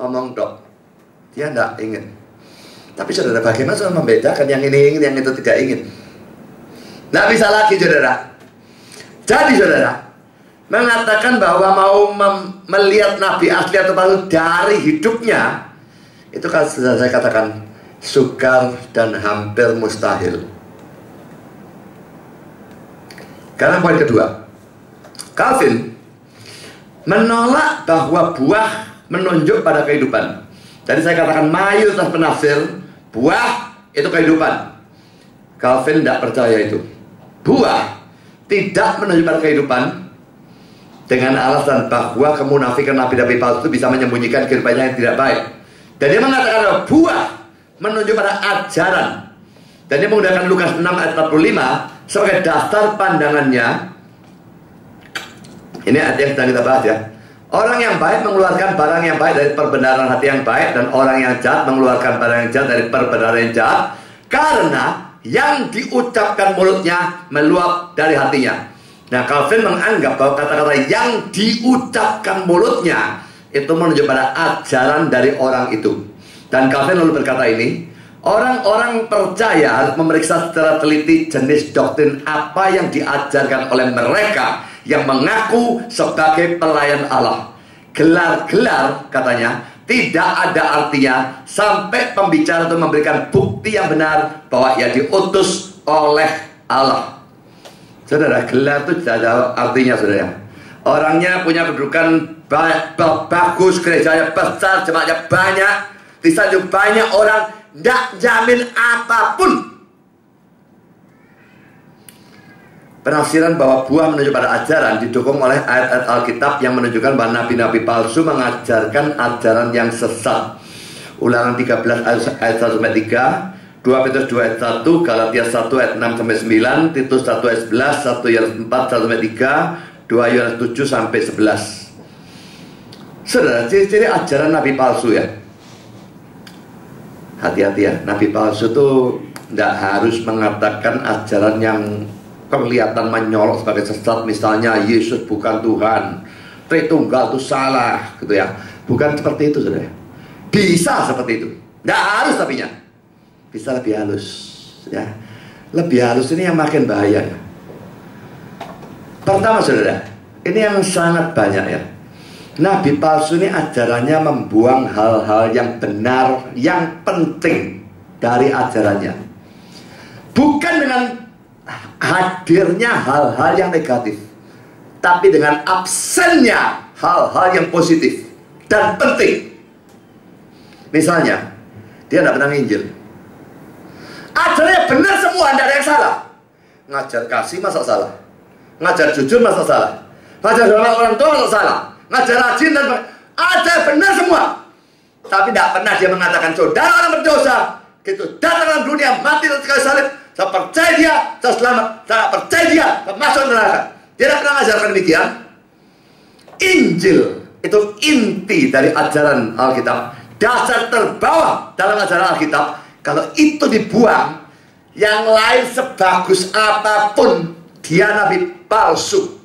omong dok, dia tidak ingin. Tapi saudara, bagaimana saudara membedakan yang ini ingin, yang itu tidak ingin? Tidak bisa lagi saudara. Jadi saudara, mengatakan bahwa mau melihat nabi asli atau palsu dari hidupnya, itu kan sudah saya katakan sukar dan hampir mustahil. Karena poin kedua, Calvin menolak bahwa buah menunjuk pada kehidupan. Jadi saya katakan mayoritas penafsir buah itu kehidupan. Calvin tidak percaya itu. Buah tidak menunjuk pada kehidupan dengan alasan bahwa kemunafikan nabi-nabi palsu itu bisa menyembunyikan kehidupannya yang tidak baik. Dan dia mengatakan bahwa buah menunjuk pada ajaran. Dan dia menggunakan Lukas 6 ayat 45 sebagai dasar pandangannya. Ini ayat yang sedang kita bahas ya. Orang yang baik mengeluarkan barang yang baik dari perbenaran hati yang baik, dan orang yang jahat mengeluarkan barang yang jahat dari perbenaran yang jahat, karena yang diucapkan mulutnya meluap dari hatinya. Nah, Calvin menganggap bahwa kata-kata yang diucapkan mulutnya itu menunjuk pada ajaran dari orang itu. Dan Calvin lalu berkata ini, orang-orang percaya harus memeriksa secara teliti jenis doktrin apa yang diajarkan oleh mereka yang mengaku sebagai pelayan Allah. Gelar-gelar katanya tidak ada artinya sampai pembicara itu memberikan bukti yang benar bahwa ia diutus oleh Allah. Saudara, gelar itu tidak ada artinya saudara. Orangnya punya kedudukan bagus, gerejanya besar, jemaatnya banyak, disanjung banyak orang, tidak jamin apapun. penafsiran bahwa buah menunjuk pada ajaran didukung oleh ayat-ayat Alkitab yang menunjukkan bahwa nabi-nabi palsu mengajarkan ajaran yang sesat. Ulangan 13 ayat 1-3, 2 Petrus 2 ayat 1, Galatia 1 ayat 6-9, Titus 1 ayat 11, 1 Yohanes 4 1-3, 2 Yohanes 7-11. Saudara, ciri-ciri ajaran nabi palsu ya. Hati-hati ya, nabi palsu itu tidak harus mengatakan ajaran yang kelihatan menyolok sebagai sesat. Misalnya Yesus bukan Tuhan, Tritunggal itu salah gitu ya. Bukan seperti itu saudara. Bisa seperti itu, tidak harus tapinya. Bisa lebih halus ya. Lebih halus ini yang makin bahaya ya. Pertama saudara, ini yang sangat banyak ya. Nabi palsu ini ajarannya membuang hal-hal yang benar, yang penting dari ajarannya. Bukan dengan hadirnya hal-hal yang negatif, tapi dengan absennya hal-hal yang positif dan penting. Misalnya, dia tidak pernah nginjil. Ajarannya benar semua, tidak ada yang salah. Ngajar kasih masa salah, ngajar jujur masa salah, ngajar orang tua masa salah, ngajar rajin dan ada benar semua. Tapi tidak pernah dia mengatakan saudara orang berdosa gitu datang dalam dunia mati dan sekali salib, saya percaya dia, saya selamat, saya percaya dia, saya masuk neraka. Dia tidak pernah mengajarkan demikian. Injil itu inti dari ajaran Alkitab, dasar terbawah dalam ajaran Alkitab. Kalau itu dibuang, yang lain sebagus apapun dia nabi palsu.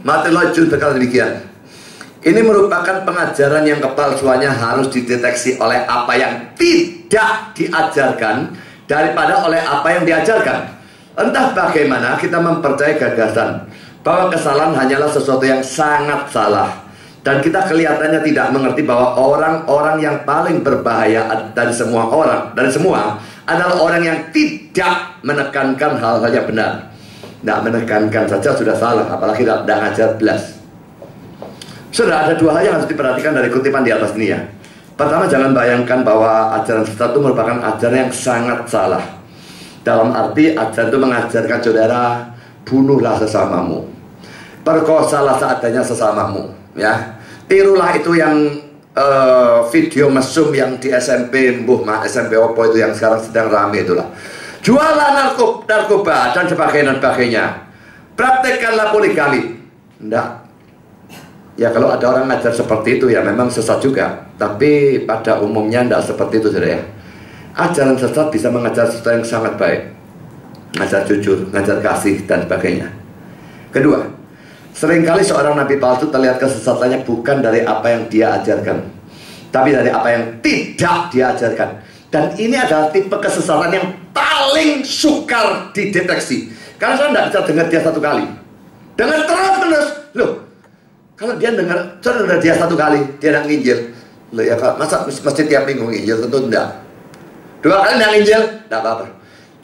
Martin Lloyd Jones berkata demikian, ini merupakan pengajaran yang kepalsuannya harus dideteksi oleh apa yang tidak diajarkan daripada oleh apa yang diajarkan. Entah bagaimana kita mempercayai gagasan bahwa kesalahan hanyalah sesuatu yang sangat salah, dan kita kelihatannya tidak mengerti bahwa orang-orang yang paling berbahaya dari semua adalah orang yang tidak menekankan hal-hal yang benar. Tidak menekankan saja sudah salah, apalagi tidak ngajar belas. Sudah ada dua hal yang harus diperhatikan dari kutipan di atas ini ya. Pertama, jangan bayangkan bahwa ajaran sesat itu merupakan ajaran yang sangat salah. Dalam arti ajaran itu mengajarkan saudara, bunuhlah sesamamu, perkosalah seadanya sesamamu ya. Tirulah itu yang video mesum yang di SMP, SMP Oppo itu yang sekarang sedang rame itulah. Jualan narkoba dan sebagainya. Praktekkanlah poligami. Enggak. Ya kalau ada orang ngajar seperti itu ya memang sesat juga. Tapi pada umumnya enggak seperti itu saudara ya. Ajaran sesat bisa mengajar sesuatu yang sangat baik. Ngajar jujur, ngajar kasih dan sebagainya. Kedua, seringkali seorang nabi palsu terlihat kesesatannya bukan dari apa yang dia ajarkan, tapi dari apa yang tidak diajarkan. Dan ini adalah tipe kesesatan yang paling sukar dideteksi. Karena saya tidak bisa dengar dia satu kali, dengar terus-menerus. Loh, kalau dia dengar dia satu kali, dia tidak nginjil. Loh ya, masa mesti tiap minggu nginjil? Tentu tidak. 2 kali tidak nginjil, tidak apa-apa.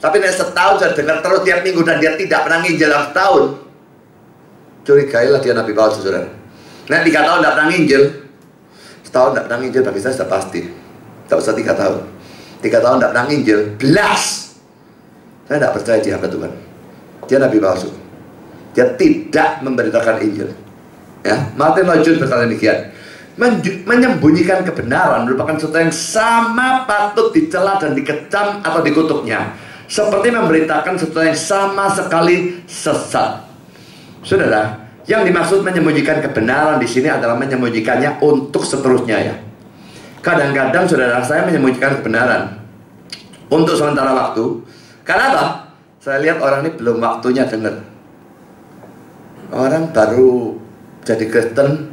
Tapi setahun saya dengar terus tiap minggu dan dia tidak pernah nginjil dalam setahun, curigailah dia nabi palsu saudara. Nah 3 tahun tidak pernah nginjil, setahun tidak pernah nginjil, bagi saya sudah pasti. Tak usah 3 tahun. 3 tahun tidak pernah nginjil, belas. Saya tidak percaya dia hamba Tuhan. Dia nabi palsu. Dia tidak memberitakan Injil. Ya, Martin Lloyd Jones berkata demikian. Menyembunyikan kebenaran merupakan sesuatu yang sama patut dicela dan dikecam atau dikutuknya, seperti memberitakan sesuatu yang sama sekali sesat. Saudara, yang dimaksud menyembunyikan kebenaran di sini adalah menyembunyikannya untuk seterusnya ya. Kadang-kadang saudara, saya menyembunyikan kebenaran untuk sementara waktu. Karena apa? Saya lihat orang ini belum waktunya dengar. Orang baru jadi Kristen,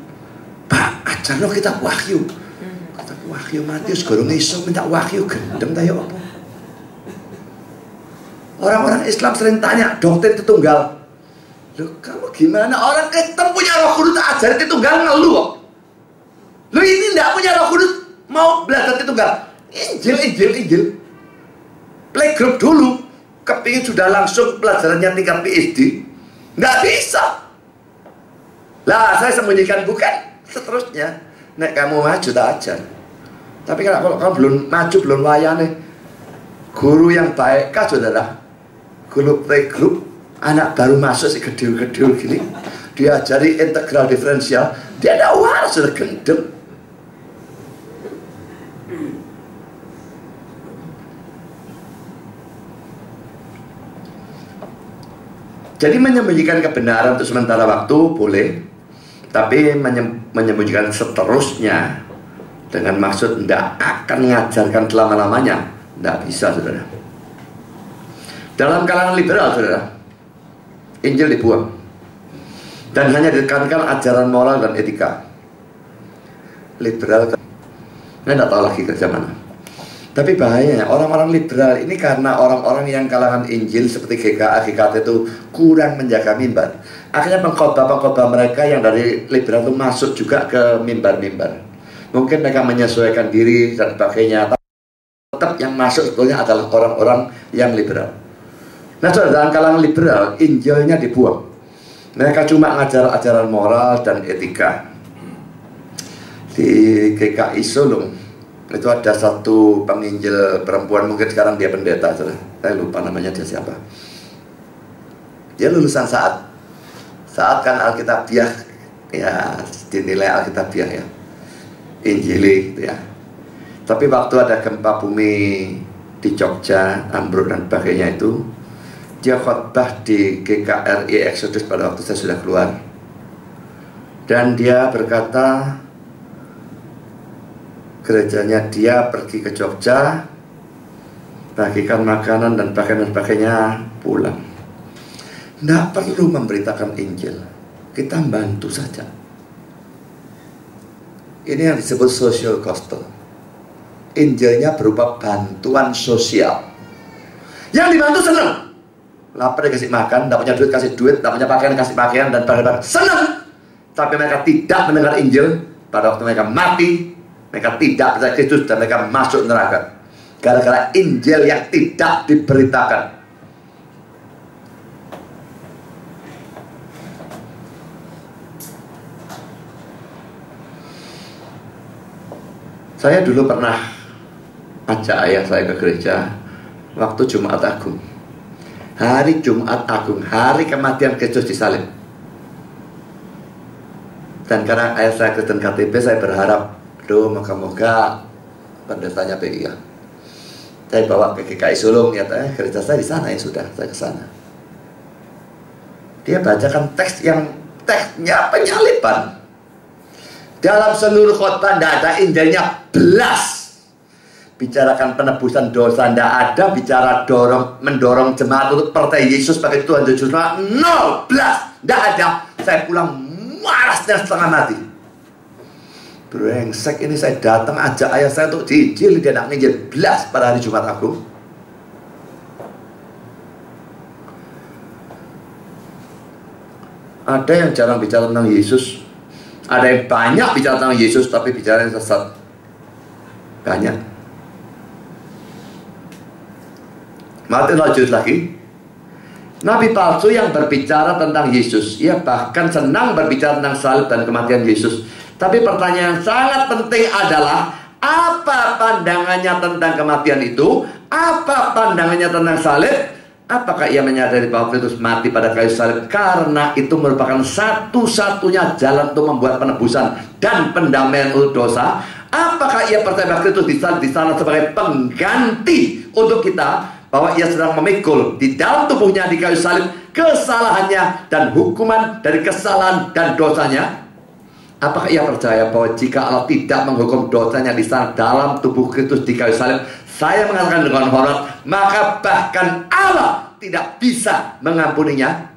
Pak, ajarno kitab Wahyu. Kitab Wahyu Matius gorong iso minta Wahyu gendeng ta yo apa? Orang-orang Islam sering tanya doktrin Tritunggal. Loh, kamu gimana? Orang Kristen punya Roh Kudus ajarin Tritunggal ngeluh kok. Loh, ini enggak punya Roh Kudus mau belajar Tritunggal. Injil. Playgroup dulu. Kepingin sudah langsung pelajarannya tingkat PhD. Nggak bisa. Lah, saya sembunyikan bukan seterusnya. Nek kamu maju tak ajar. Tapi kalau kamu belum maju, belum wayane. Guru yang baik kah saudara? Guru playgroup Anak baru masuk si gedul-gedul gini, diajari integral diferensial, dia ada waras, sudah gendeng. Jadi menyembunyikan kebenaran untuk sementara waktu boleh, tapi menyembunyikan seterusnya dengan maksud tidak akan mengajarkan selama-lamanya, tidak bisa, saudara. Dalam kalangan liberal, saudara, Injil dibuang dan hanya ditekankan ajaran moral dan etika. Liberal, saya tidak tahu lagi kerja mana. Tapi bahayanya orang-orang liberal ini karena orang-orang yang kalangan Injil seperti GKA, GKT itu kurang menjaga mimbar. Akhirnya pengkhotbah-pengkhotbah mereka yang dari liberal itu masuk juga ke mimbar-mimbar. Mungkin mereka menyesuaikan diri dan sebagainya. Tetap yang masuk sebetulnya adalah orang-orang yang liberal. Nah, dalam kalangan liberal, Injilnya dibuang. Mereka cuma ngajar ajaran moral dan etika. Di GKI Solo itu ada satu penginjil perempuan, mungkin sekarang dia pendeta, saya lupa namanya dia siapa. Dia lulusan saat kan Alkitabiah, ya dinilai Alkitabiah ya, Injili gitu ya. Tapi waktu ada gempa bumi di Jogja, ambruk dan sebagainya itu, dia khotbah di GKRI Exodus pada waktu saya sudah keluar. Dan dia berkata, gerejanya dia pergi ke Jogja, bagikan makanan dan sebagainya, pulang. Tidak perlu memberitakan Injil, kita bantu saja. Ini yang disebut social gospel. Injilnya berupa bantuan sosial. Yang dibantu senang. Lapar dikasih makan, tidak punya duit kasih duit, tidak punya pakaian kasih pakaian, dan sebagainya. Senang. Tapi mereka tidak mendengar Injil. Pada waktu mereka mati, mereka tidak percaya Kristus dan mereka masuk neraka. Gara-gara Injil yang tidak diberitakan. Saya dulu pernah ajak ayah saya ke gereja waktu Jumat Agung. Hari Jumat Agung, hari kematian Kristus disalib. Dan karena ayah saya Kristen KTP, saya berharap, moga-moga pendetanya PGI. Saya bawa ke GKI Solo, gereja saya di sana, ya sudah, saya ke sana. Dia bacakan teks yang teksnya penyaliban. Dalam seluruh khotbah tidak ada Injilnya belas. Bicarakan penebusan dosa tidak ada, bicara mendorong jemaat untuk percaya Yesus sebagai Tuhan dan Juru Selamat, nol, belas, tidak ada. Saya pulang marasnya setengah mati. Brengsek ini, saya datang ajak ayah saya untuk diinjil, dia nak nginjil belas pada hari Jumat Agung. Ada yang jarang bicara tentang Yesus, ada yang banyak bicara tentang Yesus tapi bicara yang sesat. Banyak. Mari lanjut lagi. Nabi palsu yang berbicara tentang Yesus, ia bahkan senang berbicara tentang salib dan kematian Yesus. Tapi pertanyaan yang sangat penting adalah, apa pandangannya tentang kematian itu? Apa pandangannya tentang salib? Apakah ia menyadari bahwa Kristus mati pada kayu salib karena itu merupakan satu-satunya jalan untuk membuat penebusan dan pendamaian untuk dosa? Apakah ia percaya bahwa Kristus disalib di sana sebagai pengganti untuk kita, bahwa ia sedang memikul di dalam tubuhnya di kayu salib kesalahannya dan hukuman dari kesalahan dan dosanya? Apakah ia percaya bahwa jika Allah tidak menghukum dosanya di sana dalam tubuh Kristus di kayu salib, saya mengatakan dengan hormat, maka bahkan Allah tidak bisa mengampuninya?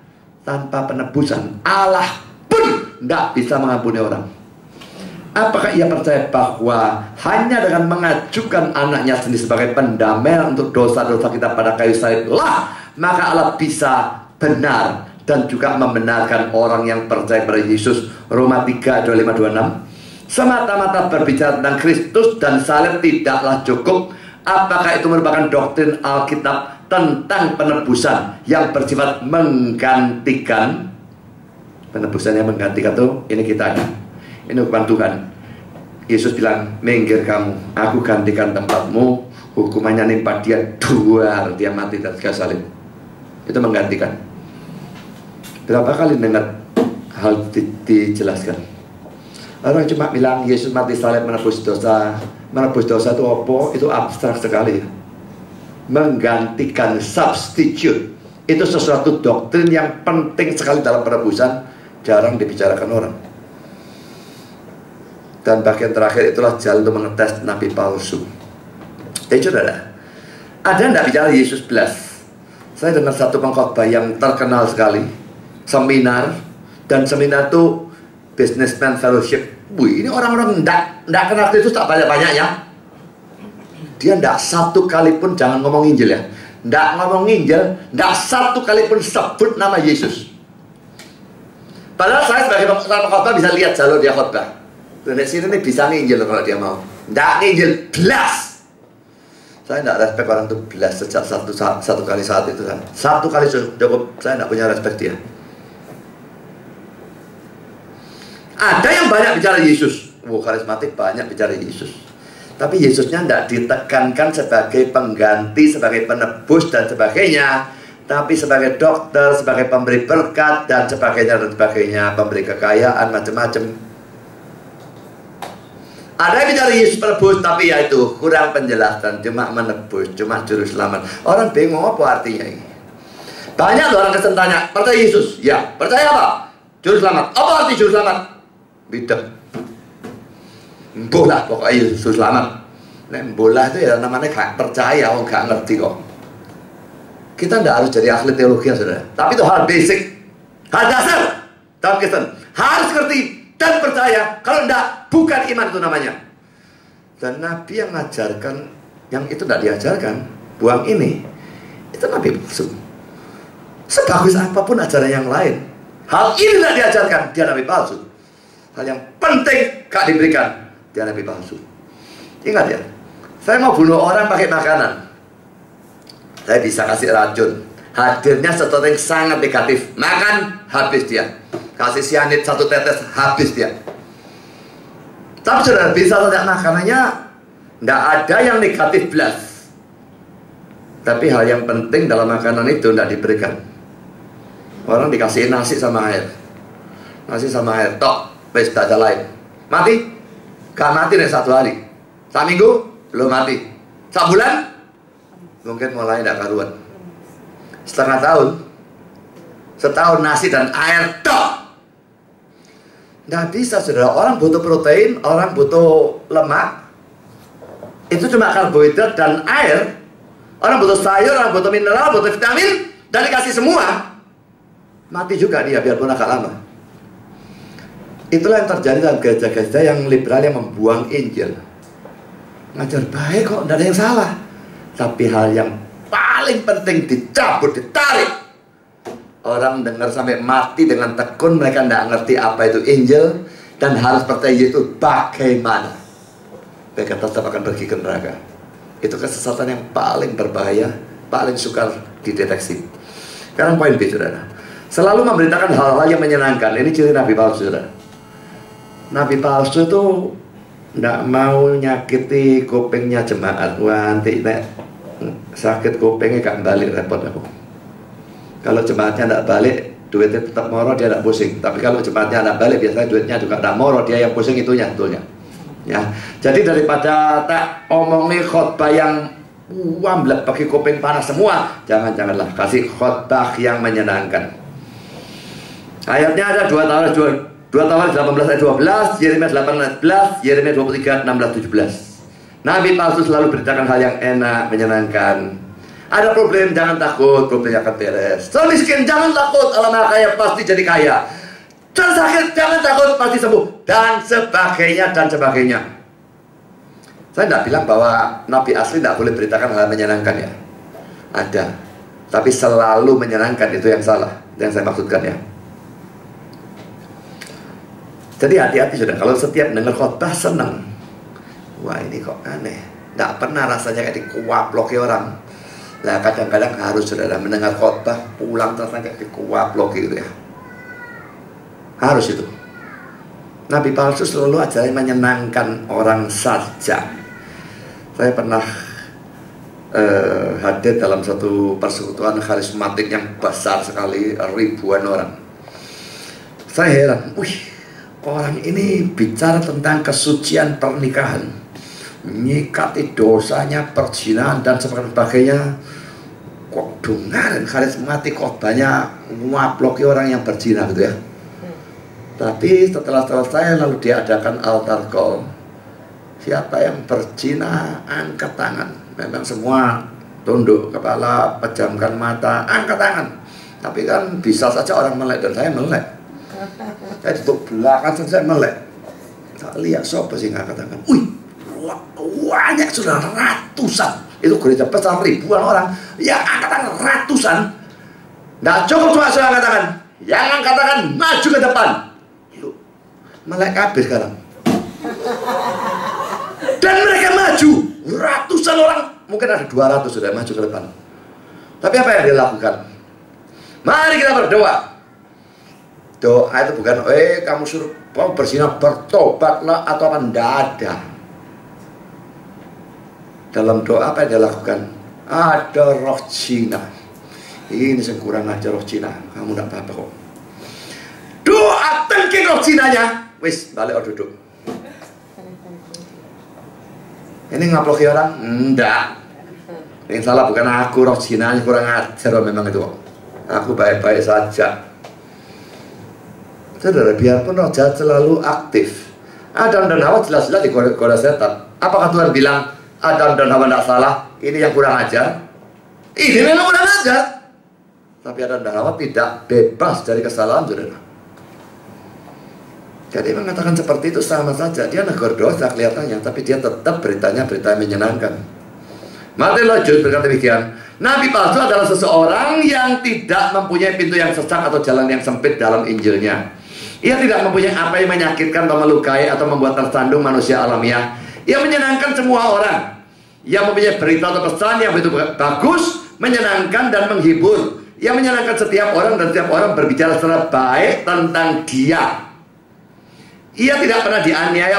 Tanpa penebusan, Allah pun tidak bisa mengampuni orang. Apakah ia percaya bahwa hanya dengan mengajukan anaknya sendiri sebagai pendamaian untuk dosa-dosa kita pada kayu salib lah, maka Allah bisa benar dan juga membenarkan orang yang percaya pada Yesus? Roma 3:25-26. Semata-mata berbicara tentang Kristus dan salib tidaklah cukup. Apakah itu merupakan doktrin Alkitab tentang penebusan yang bersifat menggantikan? Penebusan yang menggantikan itu, ini kita ada. Ini hukuman Tuhan. Yesus bilang, minggir kamu, aku gantikan tempatmu. Hukumannya nimpa dia, duar, dia mati dan salib. Itu menggantikan. Berapa kali dengar hal dijelaskan? Orang cuma bilang Yesus mati salib menebus dosa. Menebus dosa itu apa? Itu abstrak sekali. Menggantikan, substitute. Itu sesuatu doktrin yang penting sekali dalam penebusan. Jarang dibicarakan orang. Dan bagian terakhir itulah jalan untuk mengetes nabi palsu. Saudara, ada tidak bicara Yesus belas? Saya dengar satu pengkhotbah yang terkenal sekali, seminar, dan seminar itu Businessman Fellowship. Wih, ini orang-orang tidak kenal Kristus tak banyak-banyak ya. Dia tidak satu kali pun jangan ngomong Injil ya. Tidak ngomong Injil, tidak satu kali pun sebut nama Yesus. Padahal saya sebagai pengkhotbah bisa lihat jalur dia khotbah. Di sini nih bisa nginjil kalau dia mau. Tidak nginjil belas. Saya tidak respect orang itu belas sejak satu kali saat itu kan. Satu kali cukup, saya tidak punya respect dia. Ada yang banyak bicara Yesus. Karismatik banyak bicara Yesus. Tapi Yesusnya tidak ditekankan sebagai pengganti, sebagai penebus dan sebagainya. Tapi sebagai dokter, sebagai pemberi berkat dan sebagainya dan sebagainya, pemberi kekayaan macam-macam. Ada yang bicara Yesus penebus, tapi ya itu kurang penjelasan, cuma menebus, cuma juru selamat. Orang bingung apa artinya ini. Banyak loh orang Kristen tanya, percaya Yesus? Ya. Percaya apa? Juru selamat. Apa arti juru selamat? Bidang. Bolah pokoknya Yesus juru selamat. Nah, bolah itu ya namanya gak percaya, orang gak ngerti kok. Kita tidak harus jadi ahli teologi ya saudara. Tapi itu hal basic, hal dasar dalam Kristen. Harus ngerti dan percaya. Kalau tidak, bukan iman itu namanya. Dan Nabi yang mengajarkan, yang itu tidak diajarkan, buang ini, itu Nabi palsu. Sebagus apapun ajaran yang lain, hal ini tidak diajarkan, dia Nabi palsu. Hal yang penting gak diberikan, dia Nabi palsu. Ingat ya, saya mau bunuh orang pakai makanan, saya bisa kasih racun. Hadirnya sesuatu yang sangat negatif. Makan, habis dia. Kasih sianid 1 tetes, habis dia. Tapi saudara bisa lihat makanannya, tidak ada yang negatif belas. Tapi hal yang penting dalam makanan itu tidak diberikan. Orang dikasih nasi sama air. Nasi sama air, tok, wes tak ada lain. Mati? Gak mati nih 1 hari. 1 minggu, belum mati. 1 bulan, mungkin mulai tidak karuan. 1/2 tahun, setahun nasi dan air tok. Tidak bisa saudara. Orang butuh protein, orang butuh lemak. Itu cuma karbohidrat dan air. Orang butuh sayur, orang butuh mineral, butuh vitamin. Dan dikasih semua, mati juga dia biarpun agak lama. Itulah yang terjadi dalam gereja-gereja yang liberal yang membuang Injil. Ngajar baik kok, tidak ada yang salah. Tapi hal yang paling penting dicabut, ditarik. Orang dengar sampai mati dengan tekun, mereka tidak ngerti apa itu Injil dan harus percaya itu bagaimana. Mereka tetap akan pergi ke neraka. Itu kesesatan yang paling berbahaya, paling sukar dideteksi. Sekarang poin B, saudara. Selalu memberitakan hal-hal yang menyenangkan. Ini ciri nabi palsu, saudara. Nabi palsu itu tidak mau nyakiti kupingnya jemaat. Wah, nanti sakit kupingnya gak balik, repot aku. Kalau jemaatnya tidak balik, duitnya tetap moro, dia tidak pusing. Tapi kalau jemaatnya tidak balik, biasanya duitnya juga tidak moro, dia yang pusing itunya, betulnya. Ya, jadi daripada tak omong nih khotbah yang wamblek pakai kuping panas semua, janganlah kasih khotbah yang menyenangkan. Ayatnya ada 2 Tawarik 18 ayat 12, Yeremia 18 ayat 11, Yeremia 23 16 17. Nabi palsu selalu beritakan hal yang enak, menyenangkan. Ada problem, jangan takut, problemnya akan beres. Soal miskin, jangan takut, Allah Maha Kaya pasti jadi kaya. Soal sakit, jangan takut, pasti sembuh. Dan sebagainya, dan sebagainya. Saya tidak bilang bahwa Nabi asli tidak boleh beritakan hal menyenangkan ya. Ada. Tapi selalu menyenangkan, itu yang salah. Itu yang saya maksudkan ya. Jadi hati-hati sudah, kalau setiap dengar khotbah senang. Wah ini kok aneh. Tidak pernah rasanya kayak dikuaploki orang. Nah kadang-kadang harus saudara mendengar khotbah pulang terus kayak dikuaplok gitu ya. Harus itu. Nabi palsu selalu ajaran menyenangkan orang saja. Saya pernah hadir dalam satu persekutuan karismatik yang besar sekali, ribuan orang. Saya heran, orang ini bicara tentang kesucian pernikahan, nyikati dosanya perzinahan dan sebagainya. Kok dengar karismatik khotbahnya ngaploki orang yang berzina gitu ya. Tapi setelah selesai lalu diadakan altar call. Siapa yang berzina angkat tangan. Memang semua tunduk kepala, pejamkan mata, angkat tangan. Tapi kan bisa saja orang melek, dan saya melek. Saya tutup belakang saya melek. Tak lihat siapa sih angkat tangan. Banyak sudah ratusan. Itu gereja besar ribuan orang. Yang angkat tangan ratusan. Nggak cukup cuma saya angkat tangan. Yang angkat tangan maju ke depan. Melek kabeh sekarang. Dan mereka maju. Ratusan orang. Mungkin ada 200 sudah maju ke depan. Tapi apa yang dia lakukan? Mari kita berdoa. Doa itu bukan kamu suruh berzina bertobatlah atau apa, tidak ada. Dalam doa apa yang dia lakukan? Ada roh zina. Ini yang kurang aja roh zina. Kamu tidak apa-apa kok. Doa tengking roh zinanya. Wis balik duduk. Ini ngaploki orang? Enggak. Yang salah bukan aku, roh zinanya kurang ajar memang itu kok. Aku baik-baik saja. Saudara, biarpun roh jahat selalu aktif. Adam dan Hawa jelas-jelas digoda setan. Apakah Tuhan bilang Adam dan Hawa tidak salah? Ini yang kurang ajar. Ini memang kurang ajar. Tapi Adam dan Hawa tidak bebas dari kesalahan, saudara. Jadi mengatakan seperti itu sama saja. Dia negor dosa kelihatannya, tapi dia tetap beritanya berita yang menyenangkan. Martin Lloyd-Jones berkata demikian. Nabi palsu adalah seseorang yang tidak mempunyai pintu yang sesak atau jalan yang sempit dalam Injilnya. Ia tidak mempunyai apa yang menyakitkan atau melukai atau membuat tersandung manusia alamiah. Ia menyenangkan semua orang. Ia mempunyai berita atau pesan yang begitu bagus, menyenangkan dan menghibur. Ia menyenangkan setiap orang dan setiap orang berbicara secara baik tentang dia. Ia tidak pernah dianiaya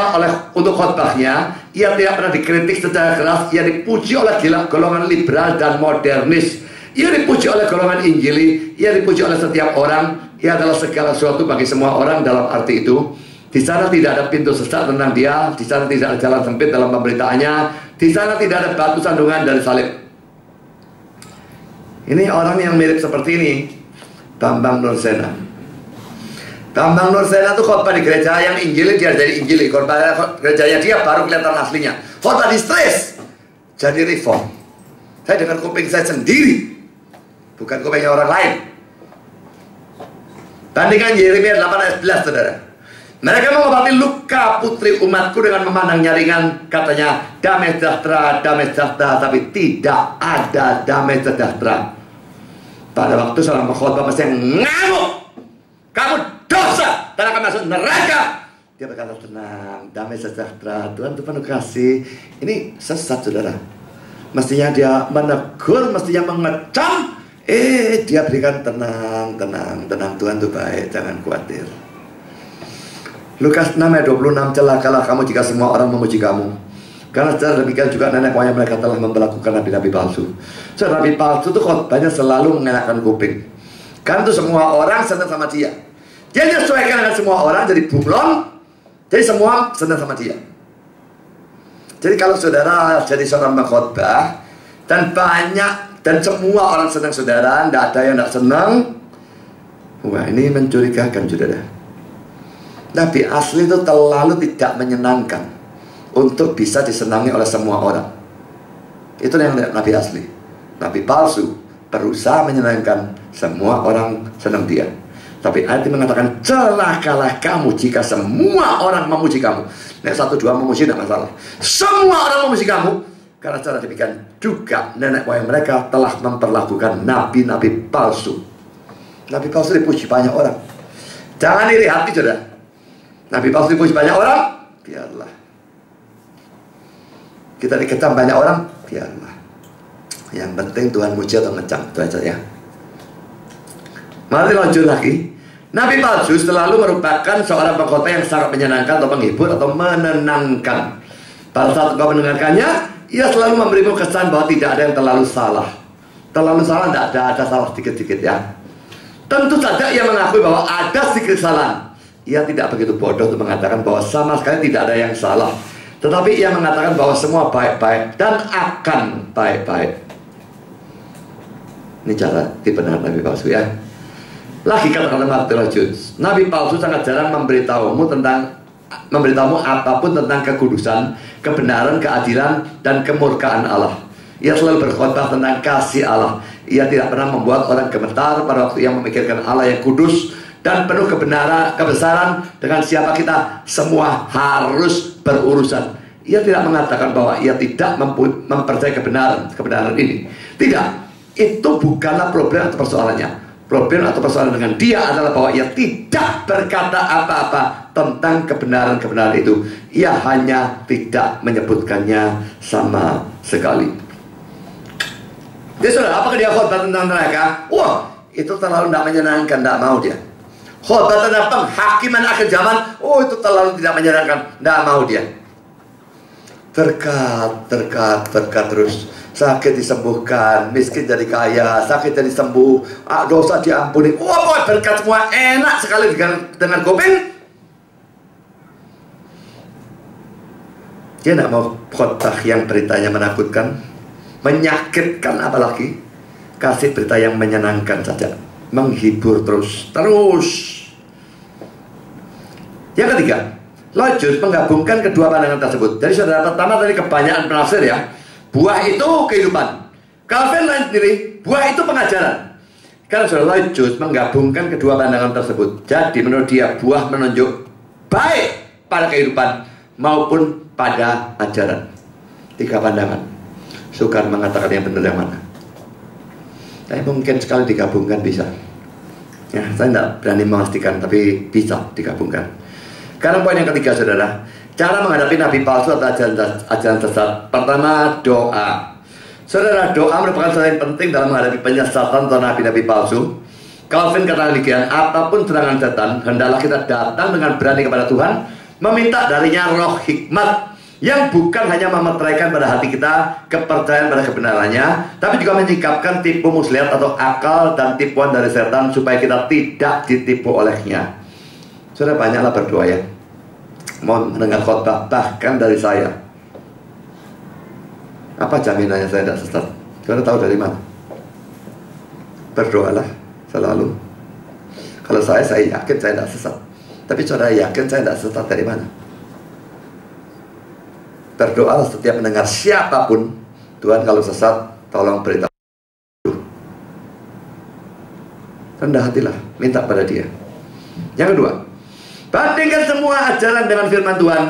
untuk khotbahnya. Ia tidak pernah dikritik secara keras. Ia dipuji oleh golongan liberal dan modernis. Ia dipuji oleh golongan Injili. Ia dipuji oleh setiap orang. Ia adalah segala sesuatu bagi semua orang dalam arti itu. Di sana tidak ada pintu sesak tentang dia. Di sana tidak ada jalan sempit dalam pemberitaannya. Di sana tidak ada batu sandungan dari salib. Ini orang yang mirip seperti ini, Bambang Nursena. Bambang Nursena itu khotbah di gereja yang Injili, dia jadi Injili. Khotbah gerejanya dia baru kelihatan aslinya. Khotbah di stres jadi reform. Saya dengan kuping saya sendiri, bukan kupingnya orang lain. Bandingkan Yeremia 8 ayat 11, saudara. Mereka mengobati luka putri umatku dengan memandang nyaringan. Katanya damai sejahtera, tapi tidak ada damai sejahtera. Pada waktu seorang pengkhotbah pasti ngamuk. Kamu dosa dan akan masuk neraka. Dia berkata tenang, damai sejahtera, Tuhan itu penuh kasih. Ini sesat, saudara. Mestinya dia menegur, mestinya mengecam. Dia berikan tenang, Tuhan itu baik, jangan khawatir. Lukas 6 ayat 26, celakalah kamu jika semua orang memuji kamu. Karena secara demikian juga nenek moyang mereka telah memperlakukan nabi-nabi palsu. So, nabi palsu itu khotbahnya selalu mengenakan kuping. Karena itu semua orang senang sama dia. Dia menyesuaikan dengan semua orang, jadi bunglon. Jadi semua senang sama dia. Jadi kalau saudara jadi seorang pengkhotbah dan semua orang senang saudara, tidak ada yang tidak senang. Wah, ini mencurigakan, saudara. Nabi asli itu terlalu tidak menyenangkan untuk bisa disenangi oleh semua orang. Itu yang nabi asli. Nabi palsu berusaha menyenangkan semua orang senang dia. Tapi ayat ini mengatakan celakalah kamu jika semua orang memuji kamu. Nek 1-2 memuji tidak masalah. Semua orang memuji kamu. Karena cara demikian juga nenek moyang mereka telah memperlakukan nabi-nabi palsu. Nabi palsu dipuji banyak orang. Jangan iri hati, saudara. Nabi palsu dipuji banyak orang, biarlah. Kita dikecam banyak orang, biarlah. Yang penting Tuhan muji atau ngecam, itu aja ya. Mari lanjut lagi. Nabi palsu selalu merupakan seorang pengkhotbah yang sangat menyenangkan atau menghibur atau menenangkan. Pada saat kau mendengarkannya, ia selalu memberimu kesan bahwa tidak ada yang terlalu salah. Terlalu salah tidak ada salah sedikit-sedikit ya. Tentu saja ia mengakui bahwa ada sedikit kesalahan. Ia tidak begitu bodoh untuk mengatakan bahwa sama sekali tidak ada yang salah. Tetapi ia mengatakan bahwa semua baik-baik dan akan baik-baik. Ini cara dibenarkan Nabi palsu ya. Lagi kata-kata Martirus, Nabi palsu sangat jarang memberitahumu apapun tentang kekudusan, kebenaran, keadilan, dan kemurkaan Allah. Ia selalu berkhotbah tentang kasih Allah. Ia tidak pernah membuat orang gemetar pada waktu ia memikirkan Allah yang kudus dan penuh kebesaran dengan siapa kita semua harus berurusan. Ia tidak mengatakan bahwa ia tidak mempercayai kebenaran ini. Tidak, itu bukanlah problem atau persoalannya. Problem atau persoalan dengan dia adalah bahwa ia tidak berkata apa-apa tentang kebenaran itu. Ia hanya tidak menyebutkannya sama sekali. Jadi saudara, apakah dia khotbah tentang neraka? Wah, itu terlalu tidak menyenangkan, tidak mau dia. Khotbah tentang penghakiman akhir zaman, oh itu terlalu tidak menyenangkan, tidak mau dia. Berkat terus. Sakit disembuhkan, miskin jadi kaya, sakit jadi sembuh, dosa diampuni. Wah, berkat semua enak sekali dengan kuping. Dia tidak mau khotbah yang beritanya menakutkan, menyakitkan, apalagi kasih berita yang menyenangkan saja, menghibur terus. Yang ketiga, Lloyd Jones menggabungkan kedua pandangan tersebut. Jadi saudara, pertama tadi kebanyakan penafsir ya, buah itu kehidupan. Calvin lain sendiri, buah itu pengajaran. Karena saudara, Lloyd Jones menggabungkan kedua pandangan tersebut. Jadi menurut dia, buah menunjuk baik pada kehidupan maupun pada ajaran. Tiga pandangan. Sukar mengatakan yang benar yang mana. Tapi mungkin sekali digabungkan bisa. Ya, saya tidak berani memastikan, tapi bisa digabungkan. Karena poin yang ketiga saudara, cara menghadapi nabi palsu atau ajaran sesat. Pertama, doa. Saudara, doa merupakan hal yang penting dalam menghadapi penyesatan atau nabi-nabi palsu. Calvin kata demikian, apapun serangan setan, hendaklah kita datang dengan berani kepada Tuhan, meminta darinya roh hikmat yang bukan hanya memeteraikan pada hati kita kepercayaan pada kebenarannya, tapi juga menyingkapkan tipu muslihat atau akal dan tipuan dari setan supaya kita tidak ditipu olehnya. Saudara, banyaklah berdoa ya, mau mendengar khotbah bahkan dari saya. Apa jaminannya saya tidak sesat? Saudara tahu dari mana? Berdoalah selalu. Kalau saya yakin saya tidak sesat. Tapi saudara yakin saya tidak sesat dari mana? Berdoalah setiap mendengar siapapun. Tuhan kalau sesat, tolong beritahu. Rendah hatilah, minta pada dia. Yang kedua, bandingkan semua ajaran dengan firman Tuhan.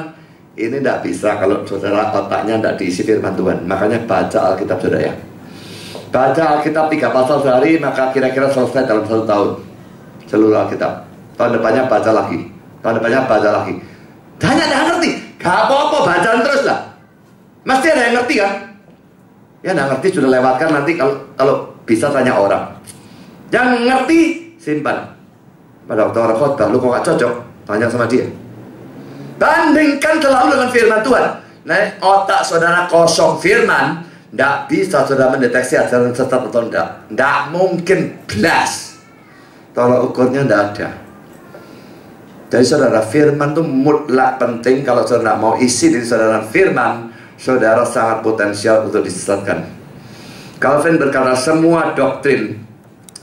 Ini tidak bisa kalau saudara otaknya tidak diisi firman Tuhan. Makanya baca Alkitab saudara ya. Baca Alkitab 3 pasal sehari, maka kira-kira selesai dalam 1 tahun seluruh Alkitab. Tahun depannya baca lagi, tahun depannya baca lagi. Hanya tidak ngerti, gak apa-apa, bacaan terus lah. Mesti ada yang ngerti kan? Ya tidak ngerti sudah lewatkan, nanti kalau bisa tanya orang. Yang ngerti simpan. Pada waktu orang khotbah, lu kok gak cocok? Tanya sama dia. Bandingkan selalu dengan firman Tuhan. Nah, otak saudara kosong firman, tidak bisa saudara mendeteksi ajaran sesat atau tidak. Tidak mungkin belas. Tolak ukurnya tidak ada. Jadi saudara, firman itu mutlak penting. Kalau saudara mau isi diri saudara firman, saudara sangat potensial untuk disesatkan. Calvin berkata semua doktrin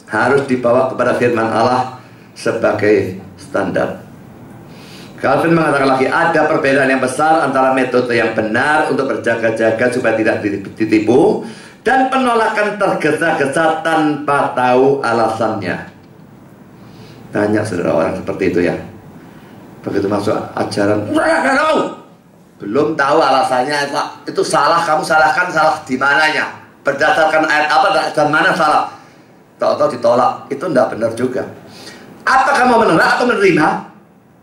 harus dibawa kepada firman Allah sebagai standar. Calvin mengatakan lagi, ada perbedaan yang besar antara metode yang benar untuk berjaga-jaga supaya tidak ditipu dan penolakan tergesa-gesa tanpa tahu alasannya. Tanya saudara orang seperti itu ya. Begitu masuk ajaran, nggak tahu, belum tahu alasannya, itu salah, kamu salahkan, salah di mananya, berdasarkan ayat apa dan mana salah, tahu-tahu ditolak, itu tidak benar juga. Apakah mau menolak atau menerima?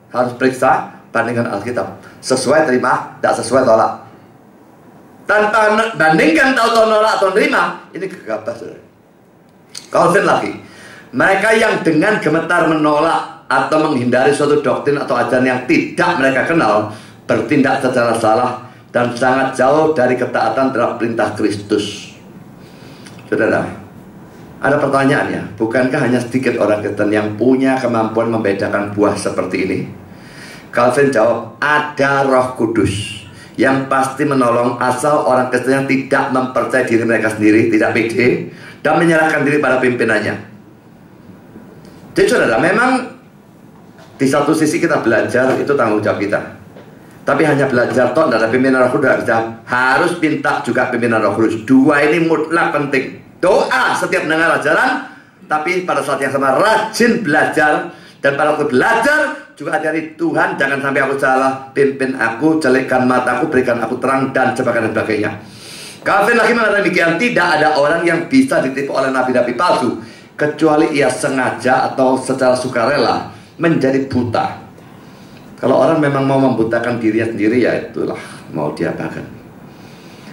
Harus periksa, bandingkan Alkitab, sesuai terima, tidak sesuai tolak. Tanpa bandingkan tahu-tahu nolak atau menerima, ini gegabah saudara. Calvin lagi, mereka yang dengan gemetar menolak atau menghindari suatu doktrin atau ajaran yang tidak mereka kenal, bertindak secara salah dan sangat jauh dari ketaatan terhadap perintah Kristus. Saudara, Ada pertanyaan ya, bukankah hanya sedikit orang Kristen yang punya kemampuan membedakan buah seperti ini? Calvin jawab, ada Roh Kudus yang pasti menolong asal orang Kristen yang tidak mempercayai diri mereka sendiri, tidak pede, dan menyerahkan diri pada pimpinannya. Jadi saudara, memang di satu sisi kita belajar, itu tanggung jawab kita. Tapi hanya belajar toh, tidak ada pimpinan Roh Kudus, harus minta juga pimpinan Roh Kudus. Dua ini mutlak penting. Doa setiap mendengar ajaran, tapi pada saat yang sama rajin belajar. Dan pada waktu belajar juga dari Tuhan, jangan sampai aku salah, pimpin aku, jelekkan mataku, berikan aku terang, dan sebagainya. Calvin lagi mengatakan demikian, tidak ada orang yang bisa ditipu oleh nabi-nabi palsu kecuali ia sengaja atau secara sukarela menjadi buta. Kalau orang memang mau membutakan dirinya sendiri, ya itulah mau diapakan.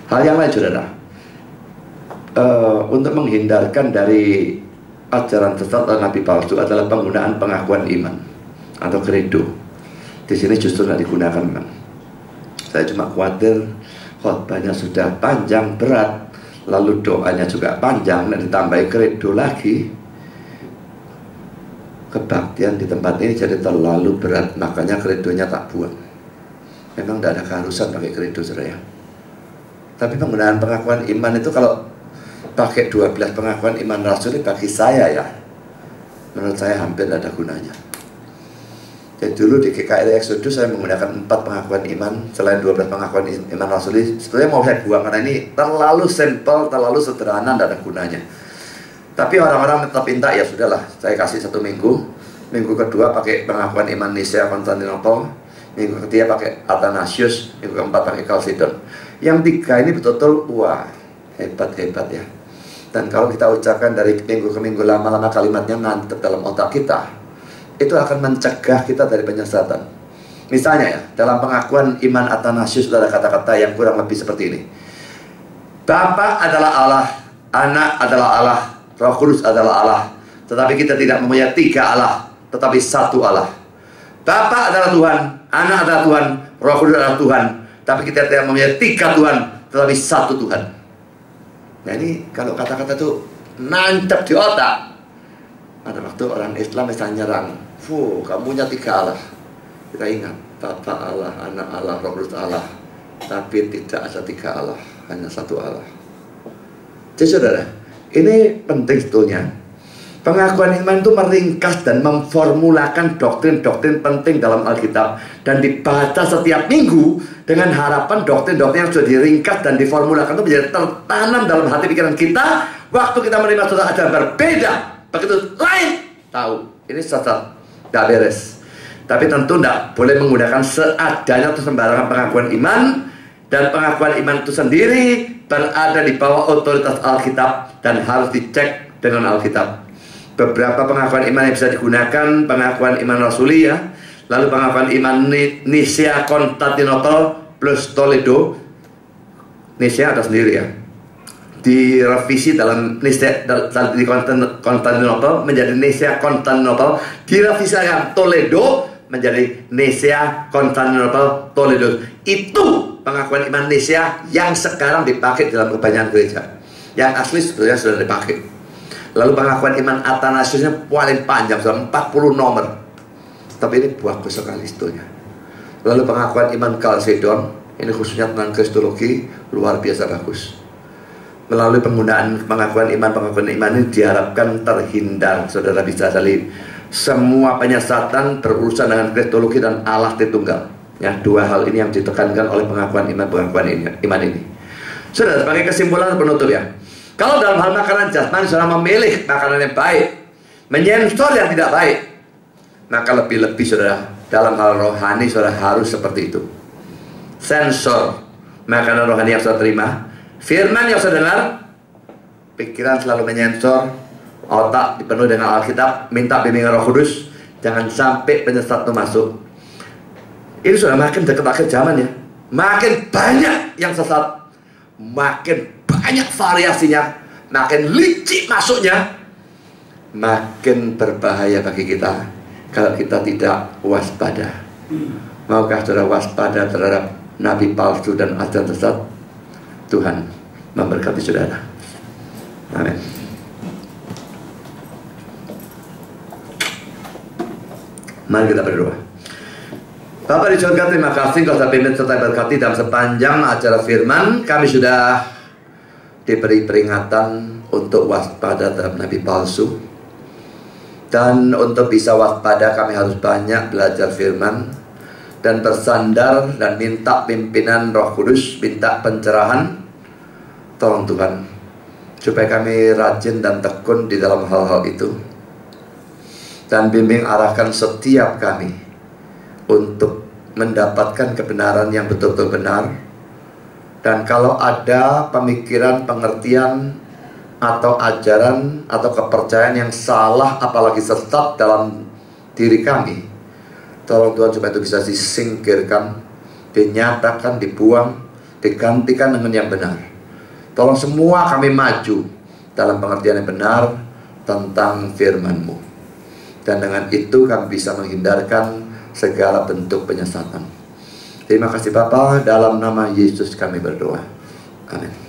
Hal yang lain saudara, untuk menghindarkan dari ajaran sesat atau nabi palsu adalah penggunaan pengakuan iman atau credo. Di sini justru tidak digunakan memang. Saya cuma khawatir khotbahnya sudah panjang berat, lalu doanya juga panjang dan ditambahi credo lagi, kebaktian di tempat ini jadi terlalu berat, makanya credonya tak buang. Memang tidak ada keharusan pakai credo saudara ya. Tapi penggunaan pengakuan iman itu kalau pakai 12 pengakuan iman rasuli, bagi saya ya, menurut saya hampir tidak ada gunanya. Jadi dulu di GKI Exodus saya menggunakan 4 pengakuan iman selain 12 pengakuan iman rasuli. Sebenarnya mau saya buang karena ini terlalu simple, terlalu sederhana, tidak ada gunanya. Tapi orang-orang tetap minta, ya sudahlah, saya kasih 1 minggu. Minggu kedua pakai pengakuan iman Nicea Konstantinopel, minggu ketiga pakai Athanasius, minggu keempat pakai Chalcedon. Yang 3 ini betul-betul wah, hebat-hebat ya. Dan kalau kita ucapkan dari minggu ke minggu, lama-lama kalimatnya mantap dalam otak kita, itu akan mencegah kita dari penyesatan. Misalnya ya, dalam pengakuan iman Athanasius ada kata-kata yang kurang lebih seperti ini. Bapa adalah Allah, Anak adalah Allah, Roh Kudus adalah Allah. Tetapi kita tidak mempunyai 3 Allah, tetapi 1 Allah. Bapa adalah Tuhan, Anak adalah Tuhan, Roh Kudus adalah Tuhan. Tapi kita tidak mempunyai 3 Tuhan, tetapi 1 Tuhan. Nah ini kalau kata-kata itu nancap di otak. Ada waktu orang Islam misalnya nyerang, kamu punya 3 Allah. Kita ingat, Bapa Allah, Anak Allah, Roh Kudus Allah. Tapi tidak ada 3 Allah, hanya 1 Allah. Jadi saudara, ini penting sebetulnya. Pengakuan iman itu meringkas dan memformulakan doktrin-doktrin penting dalam Alkitab, dan dibaca setiap minggu dengan harapan doktrin-doktrin yang sudah diringkas dan diformulakan itu menjadi tertanam dalam hati pikiran kita. Waktu kita menerima suatu ajaran berbeda, begitu lain, tahu ini sesat, tidak beres. Tapi tentu tidak boleh menggunakan seadanya atau sembarangan pengakuan iman. Dan pengakuan iman itu sendiri berada di bawah otoritas Alkitab dan harus dicek dengan Alkitab. Beberapa pengakuan iman yang bisa digunakan, pengakuan iman rasuli ya, lalu pengakuan iman Nicea Konstantinopel plus Toledo. Nicea ada sendiri ya, direvisi dalam Nicea di Konstantinopel menjadi Nicea Konstantinopel, direvisi yang Toledo menjadi Nicea Konstantinopel Toledo. Itu pengakuan iman Nicea yang sekarang dipakai dalam kebanyakan gereja. Yang asli sebenarnya sudah dipakai. Lalu pengakuan iman Athanasiusnya paling panjang, sudah 40 nomor. Tapi ini bagus sekali sebetulnya. Lalu pengakuan iman Chalcedon, ini khususnya tentang kristologi, luar biasa bagus. Melalui penggunaan pengakuan iman ini diharapkan terhindar, saudara bisa dari semua penyesatan berurusan dengan kristologi dan Allah Tritunggal. Ya, 2 hal ini yang ditekankan oleh pengakuan iman ini. Saudara, sebagai kesimpulan penutup ya, kalau dalam hal makanan jasmani saudara memilih makanan yang baik, menyensor yang tidak baik, maka lebih-lebih saudara dalam hal rohani saudara harus seperti itu. Sensor makanan rohani yang saudara terima, firman yang saudara dengar, pikiran selalu menyensor, otak dipenuhi dengan Alkitab, minta bimbingan Roh Kudus, jangan sampai penyesat itu masuk. Ini sudah makin dekat akhir zaman ya, makin banyak yang sesat, makin banyak variasinya, makin licik masuknya, makin berbahaya bagi kita kalau kita tidak waspada. Maukah saudara waspada terhadap nabi palsu dan ajaran sesat? Tuhan memberkati saudara. Amin. Mari kita berdoa. Bapa di surga, terima kasih Kau sudah pimpin serta berkati dalam sepanjang acara firman. Kami sudah diberi peringatan untuk waspada terhadap nabi palsu. Dan untuk bisa waspada kami harus banyak belajar firman dan bersandar dan minta pimpinan Roh Kudus, minta pencerahan. Tolong Tuhan, supaya kami rajin dan tekun di dalam hal-hal itu. Dan bimbing arahkan setiap kami untuk mendapatkan kebenaran yang betul-betul benar. Dan kalau ada pemikiran, pengertian, atau ajaran, atau kepercayaan yang salah, apalagi sesat dalam diri kami, tolong Tuhan supaya itu bisa disingkirkan, dinyatakan, dibuang, digantikan dengan yang benar. Tolong semua kami maju dalam pengertian yang benar tentang firman-Mu. Dan dengan itu kami bisa menghindarkan segala bentuk penyesatan. Terima kasih Bapa, dalam nama Yesus kami berdoa. Amin.